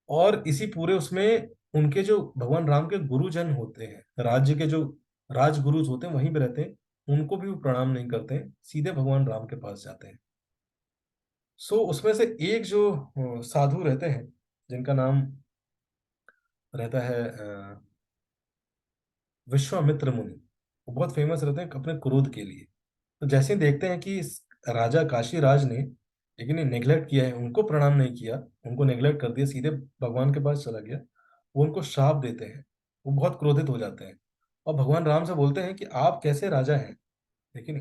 और इसी पूरे उसमें उनके जो भगवान राम के गुरुजन होते हैं, राज्य के जो राजगुरुज होते हैं वहीं पे रहते हैं, उनको भी वो प्रणाम नहीं करते हैं, सीधे भगवान राम के पास जाते हैं। सो उसमें से एक जो साधु रहते हैं, जिनका नाम रहता है विश्वामित्र मुनि, वो बहुत फेमस रहते हैं अपने क्रोध के लिए। तो जैसे ही देखते हैं कि इस राजा काशी राज ने, लेकिन नेग्लेक्ट किया है, उनको प्रणाम नहीं किया, उनको नेग्लेक्ट कर दिया, सीधे भगवान के पास चला गया, वो उनको शाप देते हैं। वो बहुत क्रोधित हो जाते हैं और भगवान राम से बोलते हैं कि आप कैसे राजा हैं, लेकिन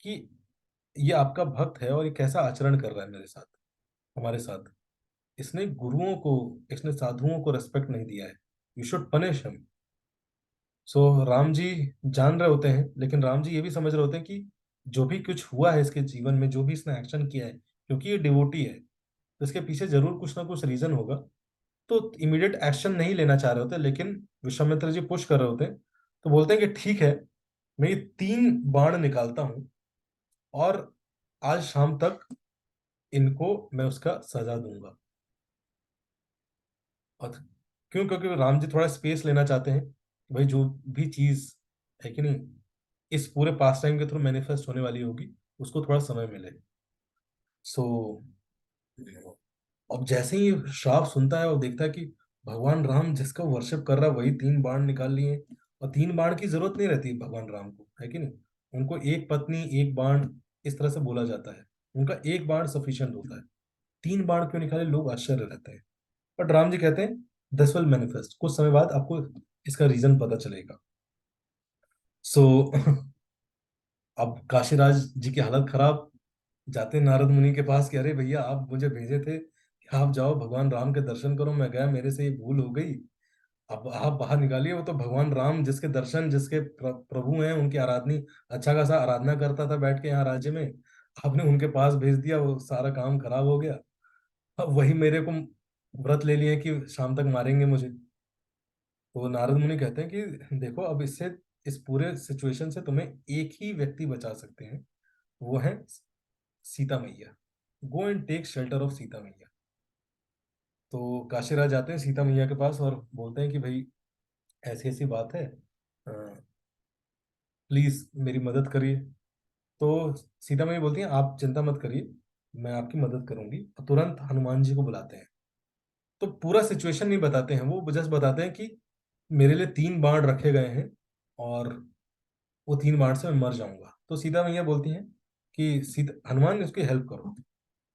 कि ये आपका भक्त है और ये कैसा आचरण कर रहा है मेरे साथ, हमारे साथ, इसने गुरुओं को, इसने साधुओं को रेस्पेक्ट नहीं दिया है, यू शुड पनिश हिम। सो राम जी जान रहे होते हैं, लेकिन राम जी ये भी समझ रहे होते हैं कि जो भी कुछ हुआ है इसके जीवन में, जो भी इसने एक्शन किया है, क्योंकि ये डिवोटी है तो इसके पीछे जरूर कुछ ना कुछ रीजन होगा। तो इमीडिएट एक्शन नहीं लेना चाह रहे होते, लेकिन विश्वामित्र जी पुश कर रहे होते हैं। तो बोलते हैं कि ठीक है, मैं ये 3 बाण निकालता हूं, और आज शाम तक इनको मैं उसका सजा दूंगा। और क्यों? क्योंकि राम जी थोड़ा स्पेस लेना चाहते हैं कि भाई जो भी चीज, है कि नहीं, इस पूरे पास टाइम के थ्रू मैनिफेस्ट होने वाली होगी, उसको थोड़ा समय मिले। सो अब जैसे ही श्राप सुनता है और देखता है कि भगवान राम जिसका वर्शिप कर रहा है वही 3 बाण निकाल लिए, और 3 बाण की जरूरत नहीं रहती भगवान राम को, है कि नहीं, उनको एक पत्नी एक बाण, इस तरह से बोला जाता है, उनका एक बाण सफिशियंट होता है। 3 बाण क्यों निकाले, लोग आश्चर्य रहते हैं। बट राम जी कहते हैं दिस विल मैनिफेस्ट, कुछ समय बाद आपको इसका रीजन पता चलेगा। सो अब काशीराज जी की हालत खराब, जाते हैं नारद मुनि के पास कि अरे भैया आप मुझे भेजे थे कि आप जाओ भगवान राम के दर्शन करो, मैं गया, मेरे से ये भूल हो गई, अब आप बाहर निकालिए। वो तो भगवान राम जिसके दर्शन, जिसके प्रभु हैं, उनकी आराधनी, अच्छा खासा आराधना करता था बैठ के यहाँ राज्य में, आपने उनके पास भेज दिया, वो सारा काम खराब हो गया। अब वही मेरे को व्रत ले लिए कि शाम तक मारेंगे मुझे। तो नारद मुनि कहते हैं कि देखो, अब इससे, इस पूरे सिचुएशन से तुम्हें एक ही व्यक्ति बचा सकते हैं, वो है सीता मैया। Go and take shelter of Sita मैया। तो काशीराज जाते हैं सीता मैया के पास और बोलते हैं कि भाई ऐसी ऐसी बात है, प्लीज मेरी मदद करिए। तो सीता मैया बोलती हैं आप चिंता मत करिए, मैं आपकी मदद करूंगी, और तुरंत हनुमान जी को बुलाते हैं। तो पूरा सिचुएशन नहीं बताते हैं, वो जस्ट बताते हैं कि मेरे लिए 3 बाण रखे गए हैं, और वो 3 बाण से मैं मर जाऊंगा। तो सीता मैया बोलती हैं कि सीता, हनुमान उसकी हेल्प करो।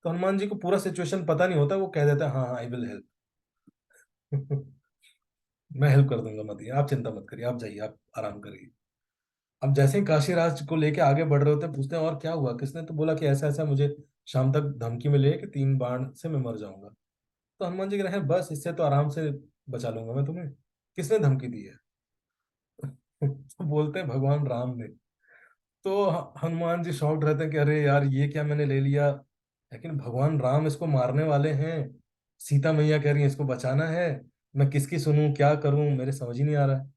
तो हनुमान जी को पूरा सिचुएशन पता नहीं होता, वो कह देता है हाँ हाँ आई विल हेल्प। मैं हेल्प कर दूंगा, मत, आप चिंता मत करिए, आप जाइए, आप आराम करिए। अब जैसे ही काशीराज को लेके आगे बढ़ रहे होते हैं, पूछते हैं और क्या हुआ, किसने तो बोला कि ऐसा ऐसा, मुझे शाम तक धमकी मिली है कि 3 बाण से मैं मर जाऊंगा। तो हनुमान जी कह रहे हैं बस इससे तो आराम से बचा लूंगा मैं तुम्हें, किसने धमकी दी है? तो बोलते हैं भगवान राम ने। तो हनुमान जी शॉक्ड रहते हैं कि अरे यार ये क्या मैंने ले लिया, लेकिन भगवान राम इसको मारने वाले हैं, सीता मैया कह रही है इसको बचाना है, मैं किसकी सुनूं क्या करूं मेरे समझ ही नहीं आ रहा है।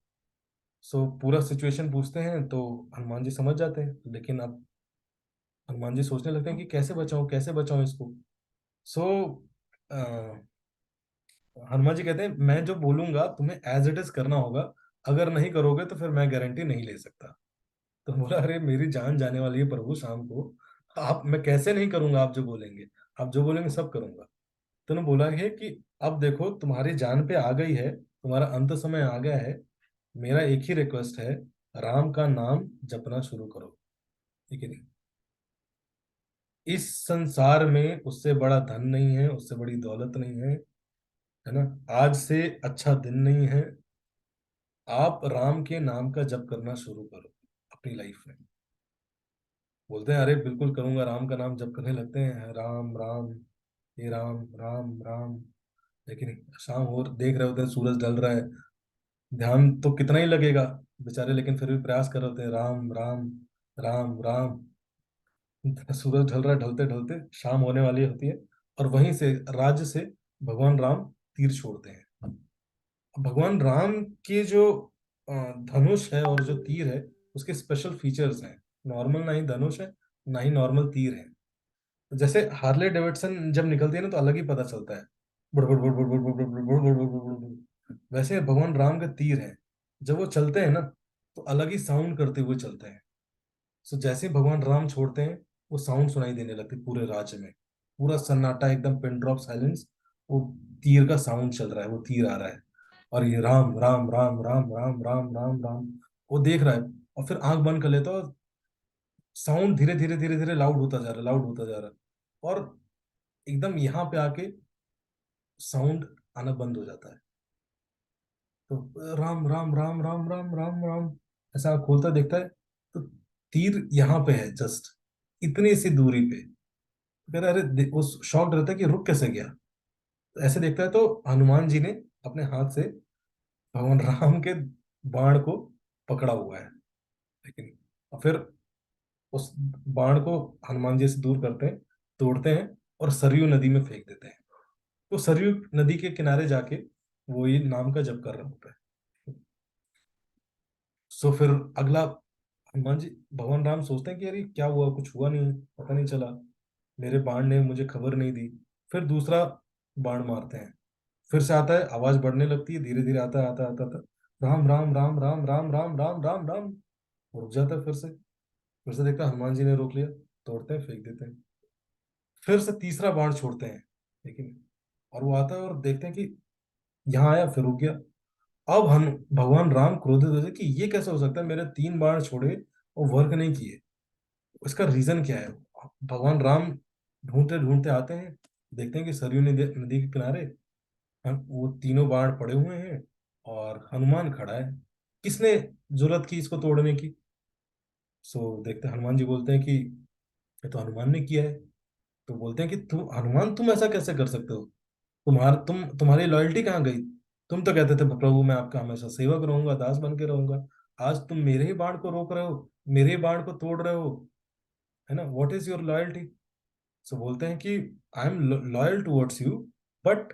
सो पूरा सिचुएशन पूछते हैं तो हनुमान जी समझ जाते हैं, लेकिन अब हनुमान जी सोचने लगते हैं कि कैसे बचाऊं इसको। सो हनुमान जी कहते हैं मैं जो बोलूंगा तुम्हें एज इट इज करना होगा, अगर नहीं करोगे तो फिर मैं गारंटी नहीं ले सकता। तो बोला अरे मेरी जान जाने वाली है प्रभु शाम को, आप मैं कैसे नहीं करूंगा, आप जो बोलेंगे, आप जो बोलेंगे सब करूंगा। तो उन्होंने बोला है कि अब देखो तुम्हारी जान पे आ गई है, तुम्हारा अंत समय आ गया है, मेरा एक ही रिक्वेस्ट है, राम का नाम जपना शुरू करो। ठीक है नहीं? इस संसार में उससे बड़ा धन नहीं है, उससे बड़ी दौलत नहीं है ना, आज से अच्छा दिन नहीं है, आप राम के नाम का जप करना शुरू करो अपनी लाइफ में। बोलते हैं अरे बिल्कुल करूंगा, राम का नाम जप करने लगते हैं, राम राम, हे राम राम राम। लेकिन शाम हो देख रहे होते हैं सूरज ढल रहा है, ध्यान तो कितना ही लगेगा बेचारे, लेकिन फिर भी प्रयास कर रहे होते हैं राम राम राम राम। सूरज ढल रहा है, ढलते ढलते शाम होने वाली होती है, और वहीं से राज्य से भगवान राम तीर छोड़ते हैं। भगवान राम के जो धनुष है और जो तीर है, उसके स्पेशल फीचर्स हैं। नॉर्मल ना ही धनुष है, ना ही नॉर्मल तीर है। जैसे हार्ले डेविडसन जब निकलती है ना तो अलग ही पता चलता है, बुड़ बुड़ बुड़ बुड़ बुड़ बुड़ बुड़ बुड़ बुड़ बुड़ बुड़ बुड़ बुड़। वैसे भगवान राम के तीर हैं, जब वो चलते हैं ना तो अलग ही साउंड करते हुए चलते हैं। सो जैसे ही भगवान राम छोड़ते हैं, वो साउंड सुनाई देने लगती है पूरे राज्य में, पूरा सन्नाटा, एकदम पिन ड्रॉप साइलेंस। वो तीर का साउंड चल रहा है, वो तीर आ रहा है, और ये राम राम राम राम राम राम राम राम, वो देख रहा है। और फिर आंख बंद कर लेता है, और साउंड धीरे धीरे धीरे धीरे लाउड होता जा रहा है, लाउड होता जा रहा है, और एकदम यहाँ पे आके साउंड आना बंद हो जाता है। तो राम राम राम राम राम राम राम, ऐसा खोलता देखता है तो तीर यहाँ पे है, जस्ट इतनी सी दूरी पे। कह रहा अरे वो शॉक्ड रहता है कि रुक कैसे गया। तो ऐसे देखता है तो हनुमान जी ने अपने हाथ से भगवान राम के बाण को पकड़ा हुआ है, लेकिन और फिर उस बाण को हनुमान जी से दूर करते हैं, तोड़ते हैं, और सरयू नदी में फेंक देते हैं। तो सरयू नदी के किनारे जाके वो ये नाम का जप कर रहा होता है। सो फिर अगला, हनुमान जी भगवान राम सोचते हैं कि यार ये क्या हुआ, कुछ हुआ नहीं, पता नहीं चला, मेरे बाण ने मुझे खबर नहीं दी। फिर दूसरा बाण मारते हैं, फिर से आता है, आवाज बढ़ने लगती है, धीरे धीरे आता है, आता राम राम राम राम राम राम राम राम राम, रुक जाता है। फिर से देखता है हनुमान जी ने रोक लिया, तोड़ते हैं, फेंक देते हैं। फिर से तीसरा बाण छोड़ते हैं, लेकिन और वो आता है, और देखते हैं कि यहाँ आया, फिर रुक गया। अब हम भगवान राम क्रोधित होते हैं कि ये कैसे हो सकता है, मेरे 3 बाण छोड़े और वर्क नहीं किए, इसका रीजन क्या है। भगवान राम ढूंढते ढूंढते आते हैं, देखते हैं कि सरयू नदी नदी के किनारे वो तीनों बाण पड़े हुए हैं, और हनुमान खड़ा है। किसने जरूरत की इसको तोड़ने की? सो देखते हैं, हनुमान जी बोलते हैं कि ये तो हनुमान ने किया है। तो बोलते हैं कि तुम हनुमान, तुम ऐसा कैसे कर सकते हो, तुम्हारी लॉयल्टी कहाँ गई? तुम तो कहते थे प्रभु मैं आपका हमेशा सेवक रहूंगा, दास बन के रहूंगा, आज तुम मेरे ही बाण को रोक रहे हो, मेरे ही बाण को तोड़ रहे हो, है ना, व्हाट इज योर लॉयल्टी? सो बोलते हैं कि I am loyal towards you, but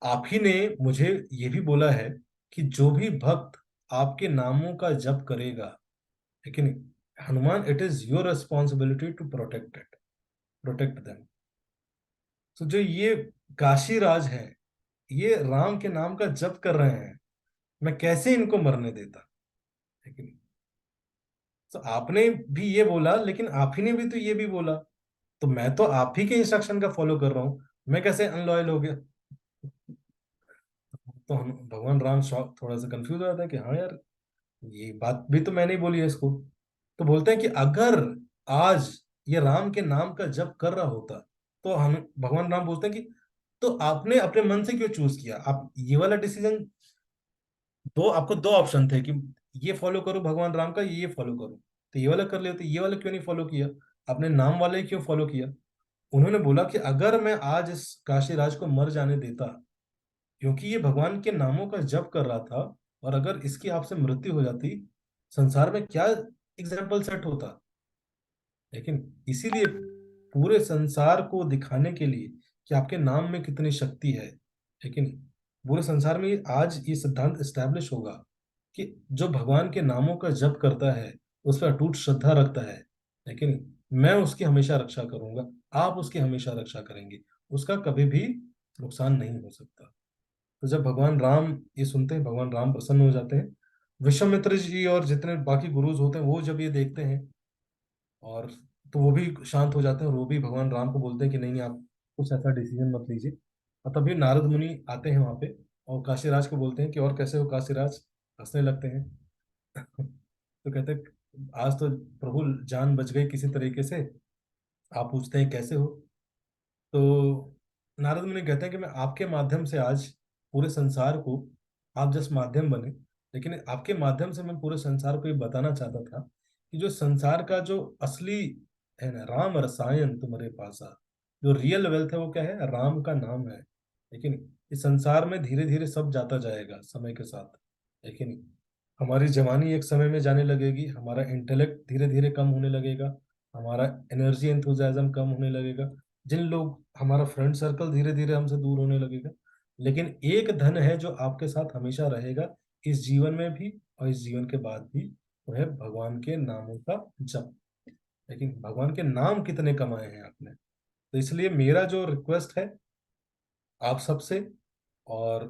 आप ही ने मुझे ये भी बोला है कि जो भी भक्त आपके नामों का जप करेगा, लेकिन Hanuman, it is your responsibility to protect them. तो जो ये काशी राज है, ये राम के नाम का जप कर रहे हैं, मैं कैसे इनको मरने देता, लेकिन तो आपने भी ये बोला, लेकिन आप ही ने भी तो ये भी बोला, तो मैं तो आप ही के इंस्ट्रक्शन का फॉलो कर रहा हूं, मैं कैसे अनलॉयल हो गया? तो हम भगवान राम शॉक, थोड़ा सा कंफ्यूज हो जाता है कि हाँ यार, ये बात भी तो मैंने ही बोली है इसको। तो बोलते हैं कि अगर आज ये राम के नाम का जप कर रहा होता, तो हम भगवान राम बोलते हैं कि तो आपने अपने मन से क्यों चूज किया, आप ये वाला डिसीजन, दो आपको दो ऑप्शन थे कि ये फॉलो करो भगवान राम का, ये फॉलो करो, तो ये वाला कर लेते, ये वाला क्यों नहीं फॉलो किया, आपने नाम वाला ही क्यों फॉलो किया? उन्होंने बोला कि अगर मैं आज इस काशीराज को मर जाने देता, क्योंकि ये भगवान के नामों का जप कर रहा था, और अगर इसकी आपसे मृत्यु हो जाती, संसार में क्या एग्जाम्पल सेट होता। लेकिन इसीलिए पूरे संसार को दिखाने के लिए कि आपके नाम में कितनी शक्ति है, लेकिन पूरे संसार में आज ये सिद्धांत एस्टैब्लिश होगा कि जो भगवान के नामों का जप करता है, उस पर अटूट श्रद्धा रखता है, लेकिन मैं उसकी हमेशा रक्षा करूंगा, आप उसकी हमेशा रक्षा करेंगे, उसका कभी भी नुकसान नहीं हो सकता। तो जब भगवान राम ये सुनते हैं, भगवान राम प्रसन्न हो जाते हैं। विश्वामित्र जी और जितने बाकी गुरुज होते हैं, वो जब ये देखते हैं, और तो वो भी शांत हो जाते हैं, और वो भी भगवान राम को बोलते हैं कि नहीं, आप कुछ ऐसा डिसीजन मत लीजिए। और तभी नारद मुनि आते हैं वहां पे, और काशीराज को बोलते हैं कि और कैसे हो काशीराज, हंसने लगते हैं। तो कहते हैं आज तो प्रभु जान बच गई किसी तरीके से, आप पूछते हैं कैसे हो। तो नारद मुनि कहते हैं कि मैं आपके माध्यम से आज पूरे संसार को, आप जस्ट माध्यम बने, लेकिन आपके माध्यम से मैं पूरे संसार को ये बताना चाहता था कि जो संसार का जो असली है ना, राम रसायन तुम्हारे पास आ, जो रियल वेल्थ है वो क्या है, राम का नाम है। लेकिन इस संसार में धीरे धीरे सब जाता जाएगा समय के साथ, लेकिन हमारी जवानी एक समय में जाने लगेगी, हमारा इंटेलेक्ट धीरे धीरे कम होने लगेगा, हमारा एनर्जी एंथुजियाज्म कम होने लगेगा, जिन लोग, हमारा फ्रेंड सर्कल धीरे धीरे हमसे दूर होने लगेगा। लेकिन एक धन है जो आपके साथ हमेशा रहेगा, इस जीवन में भी और इस जीवन के बाद भी, वो है भगवान के नामों का जप। लेकिन भगवान के नाम कितने कमाए हैं आपने। तो इसलिए मेरा जो रिक्वेस्ट है आप सबसे, और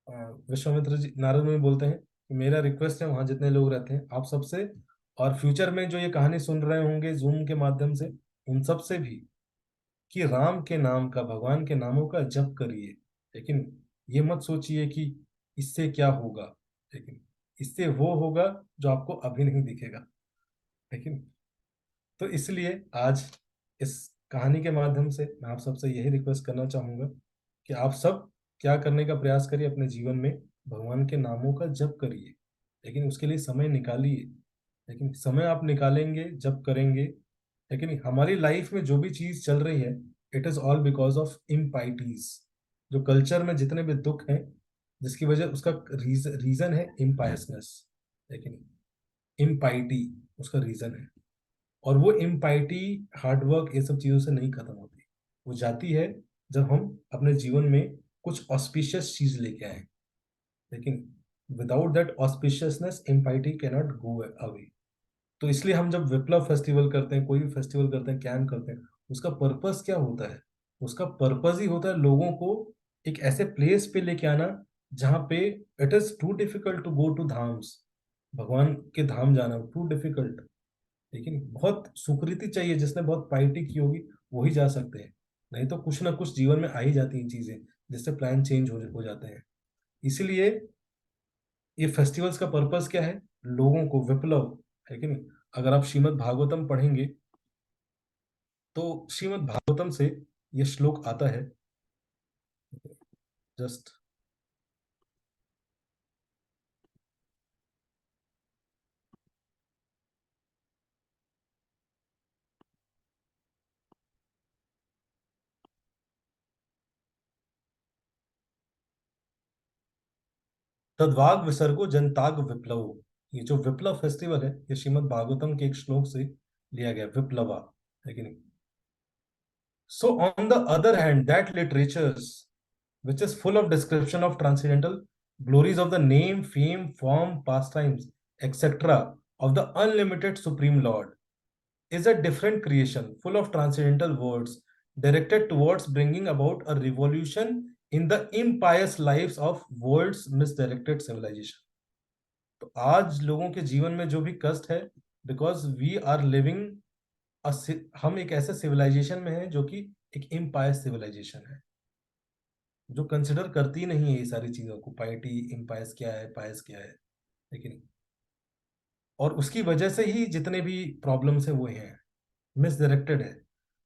अ, विश्वामित्र जी, नारद मुनि बोलते हैं कि मेरा रिक्वेस्ट है वहां जितने लोग रहते हैं आप सबसे, और फ्यूचर में जो ये कहानी सुन रहे होंगे जूम के माध्यम से, उन सब से भी, कि राम के नाम का, भगवान के नामों का जप करिए। लेकिन ये मत सोचिए कि इससे क्या होगा, लेकिन इससे वो होगा जो आपको अभी नहीं दिखेगा। लेकिन तो इसलिए आज इस कहानी के माध्यम से मैं आप सबसे यही रिक्वेस्ट करना चाहूंगा कि आप सब क्या करने का प्रयास करिए अपने जीवन में, भगवान के नामों का जप करिए, लेकिन उसके लिए समय निकालिए। लेकिन समय आप निकालेंगे, जप करेंगे, लेकिन हमारी लाइफ में जो भी चीज चल रही है, it is all because of impieties. जो कल्चर में जितने भी दुख हैं, जिसकी वजह, उसका रीजन है इम्पायसनेस। लेकिन इम्पाइटी उसका रीजन है, और वो इम्पाइटी हार्डवर्क ये सब चीजों से नहीं खत्म होती, वो जाती है जब हम अपने जीवन में कुछ ऑस्पिशियस चीज लेके आए। लेकिन without that auspiciousness impiety cannot go away. तो इसलिए हम जब विप्लव फेस्टिवल करते हैं, कोई भी फेस्टिवल करते हैं, कैंप करते हैं, उसका पर्पस क्या होता है, उसका पर्पस ही होता है लोगों को एक ऐसे प्लेस पे लेके आना जहाँ पे it is too difficult to go to dhams, भगवान के धाम जाना टू डिफिकल्ट। लेकिन बहुत सुकृति चाहिए, जिसने बहुत पाइटी की होगी वही जा सकते हैं, नहीं तो कुछ ना कुछ जीवन में आ ही जाती हैं चीजें, जिससे प्लान चेंज हो जाते हैं। इसीलिए ये फेस्टिवल्स का पर्पस क्या है, लोगों को विप्लव है कि नहीं। अगर आप श्रीमद् भागवतम पढ़ेंगे, तो श्रीमद् भागवतम से ये श्लोक आता है, जस्ट, तद्वाग विसर्गो जनताग विप्लव। ये जो विप्लव फेस्टिवल है, ये श्रीमद् भागवतम के एक श्लोक से लिया गया, विप्लवा, लेकिन so on the other hand that literatures which is full of description of transcendental glories of the name, fame, form, pastimes, etc. of the unlimited Supreme Lord, is a different creation full of transcendental words directed towards bringing about a revolution in the impious lives of world's misdirected civilization. तो आज लोगों के जीवन में जो भी कष्ट है, बिकॉज वी आर लिविंग, हम एक ऐसे सिविलाइजेशन में हैं जो कि एक इम्पायस सिविलाइजेशन है, जो कंसिडर करती नहीं है ये सारी चीजों को, पाइटी, इम्पायस क्या है, पायस क्या है। लेकिन और उसकी वजह से ही जितने भी प्रॉब्लम्स हैं वो हैं, मिसडायरेक्टेड है।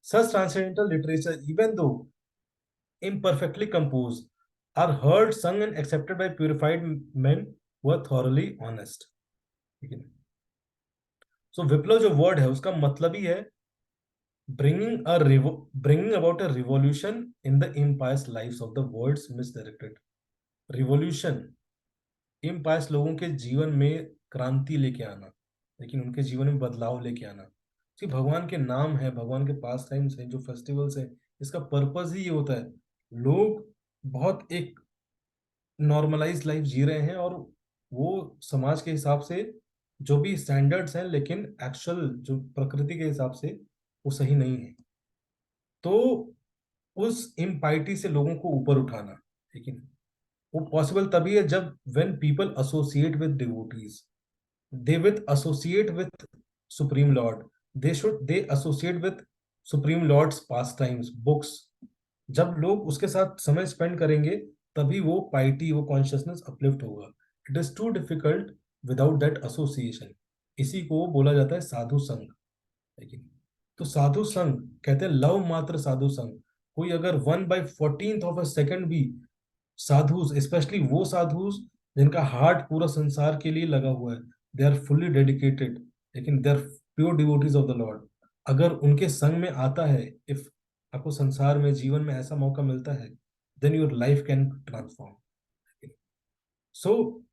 Such transcendental literature even though imperfectly composed are heard, sung and accepted by purified men who are thoroughly honest। ठीक है। सो विप्लव जो वर्ड है उसका मतलब ही है bringing about a revolution in the impious lives of the world's misdirected. Revolution, empires लोगों के जीवन में क्रांति लेके आना, लेकिन उनके जीवन में बदलाव लेके आना। कि भगवान के नाम है, भगवान के पास टाइम्स है, जो फेस्टिवल्स है, इसका पर्पस ही ये होता है। लोग बहुत एक नॉर्मलाइज लाइफ जी रहे हैं और वो समाज के हिसाब से जो भी स्टैंडर्ड्स हैं, लेकिन एक्चुअल जो प्रकृति के हिसाब से वो सही नहीं है। तो उस इम्पाइटी से लोगों को ऊपर उठाना, ठीक है, वो पॉसिबल तभी है जब when people associate with devotees, they with associate with supreme lord, they associate with supreme lord's pastimes books. जब लोग उसके साथ समय स्पेंड करेंगे तभी वो पाइटी, वो कॉन्शियसनेस अपलिफ्ट होगा। It is too difficult without that association. इसी को बोला जाता है साधु संघ, लेकिन तो साधु संघ कहते हैं लव मात्र साधु संघ। कोई अगर 1/14 ऑफ अ सेकेंड भी साधुज, स्पेशली वो साधुज जिनका हार्ट पूरा संसार के लिए लगा हुआ है, दे आर फुल्ली डेडिकेटेड, लेकिन they are pure devotees of the lord, अगर उनके संग में आता है, इफ आपको संसार में जीवन में ऐसा मौका मिलता है, then your life can transform. So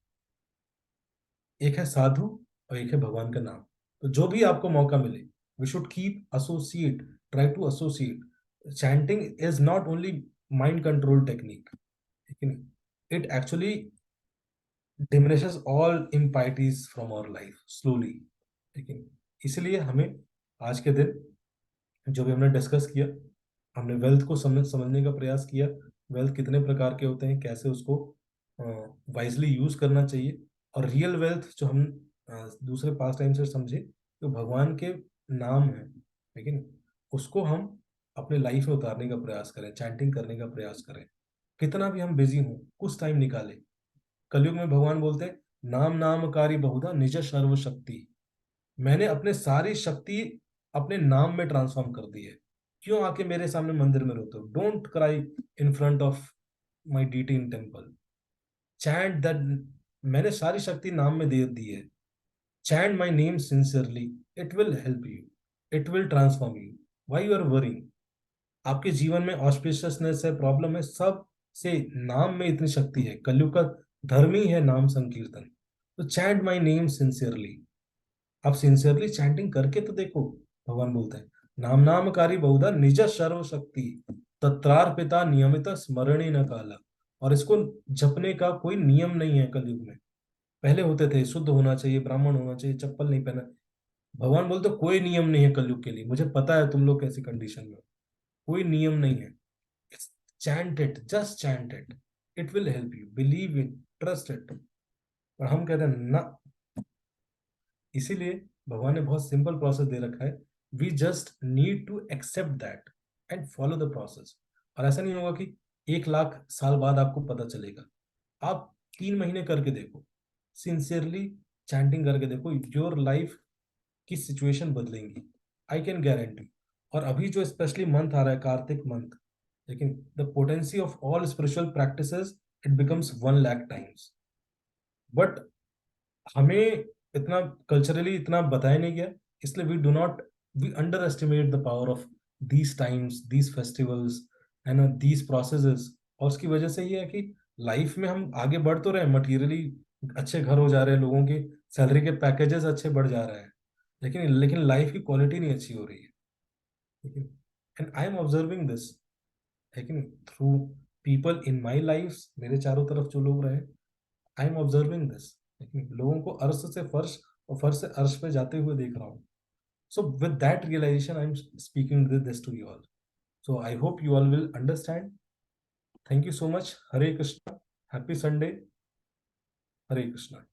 एक है साधु और एक है भगवान का नाम। तो जो भी आपको मौका मिले, we should keep associate, try to associate. Chanting is not only mind control technique, लेकिन it actually diminishes all impieties from our life slowly। लेकिन इसलिए हमें आज के दिन जो भी हमने डिस्कस किया, हमने वेल्थ को समझने का प्रयास किया, वेल्थ कितने प्रकार के होते हैं, कैसे उसको वाइजली यूज करना चाहिए, और रियल वेल्थ जो हम दूसरे पास टाइम से समझे, तो भगवान के नाम है, लेकिन उसको हम अपने लाइफ में उतारने का प्रयास करें, चैंटिंग करने का प्रयास करें। कितना भी हम बिजी हों, कुछ टाइम निकालें। कलयुग में भगवान बोलते हैं नाम नामकारी बहुधा निज सर्व शक्ति। मैंने अपने सारी शक्ति अपने नाम में ट्रांसफॉर्म कर दी है। क्यों आके मेरे सामने मंदिर में रोते हो? Don't cry in front of my deity in temple, chant that मैंने सारी शक्ति नाम में दे दी है। Chant my name sincerely, it will help you, it will transform you. Why you are worrying? आपके जीवन में ऑस्पिशियसनेस है, प्रॉब्लम है, सब से नाम में इतनी शक्ति है। कलयुग का धर्म ही है नाम संकीर्तन। तो चैंट माई नेम सिंसियरली, आप सिंसियरली चैंटिंग करके तो देखो। भगवान बोलते हैं नाम नामकारी बहुधा निज सर्व शक्ति, तत्रार्पिता नियमित स्मरणी न काला। और इसको जपने का कोई नियम नहीं है कलयुग में। पहले होते थे शुद्ध होना चाहिए, ब्राह्मण होना चाहिए, चप्पल नहीं पहना। भगवान बोलते कोई नियम नहीं है कलयुग के लिए। मुझे पता है तुम लोग कैसी कंडीशन में हो, कोई नियम नहीं है। Chant it, just chant it, it will help you, believe in, trust it. और हम कहते हैं ना, इसीलिए भगवान ने बहुत सिंपल प्रोसेस दे रखा है। We just need to accept that and follow the process. और ऐसा नहीं होगा कि 1,00,000 साल बाद आपको पता चलेगा। आप 3 महीने करके देखो, सिंसियरली चैंटिंग करके देखो, योर लाइफ की सिचुएशन बदलेंगी, आई कैन गारंटी। और अभी जो स्पेशली मंथ आ रहा है, कार्तिक मंथ, लेकिन the potency of all spiritual practices, it becomes 1,00,000 times. But हमें इतना कल्चरली इतना बताया नहीं गया, इसलिए we do not, we underestimate the power of these times, these festivals and these processes. और उसकी वजह से ये है कि लाइफ में हम आगे बढ़ तो रहे हैं, मटीरियली अच्छे घर हो जा रहे हैं, लोगों के सैलरी के पैकेजेस अच्छे बढ़ जा रहे हैं, लेकिन लाइफ की क्वालिटी नहीं अच्छी हो रही है। लेकिन and I am observing this, लेकिन through people in my life, मेरे चारों तरफ जो लोग रहे, आई एम ऑब्जर्विंग दिस। लेकिन लोगों को अर्श से फर्श और फर्श से अर्श पे जाते हुए देख रहा हूँ। So with that realisation I am speaking this to you all. So I hope you all will understand. Thank you so much. Hare Krishna, happy Sunday, Hare Krishna.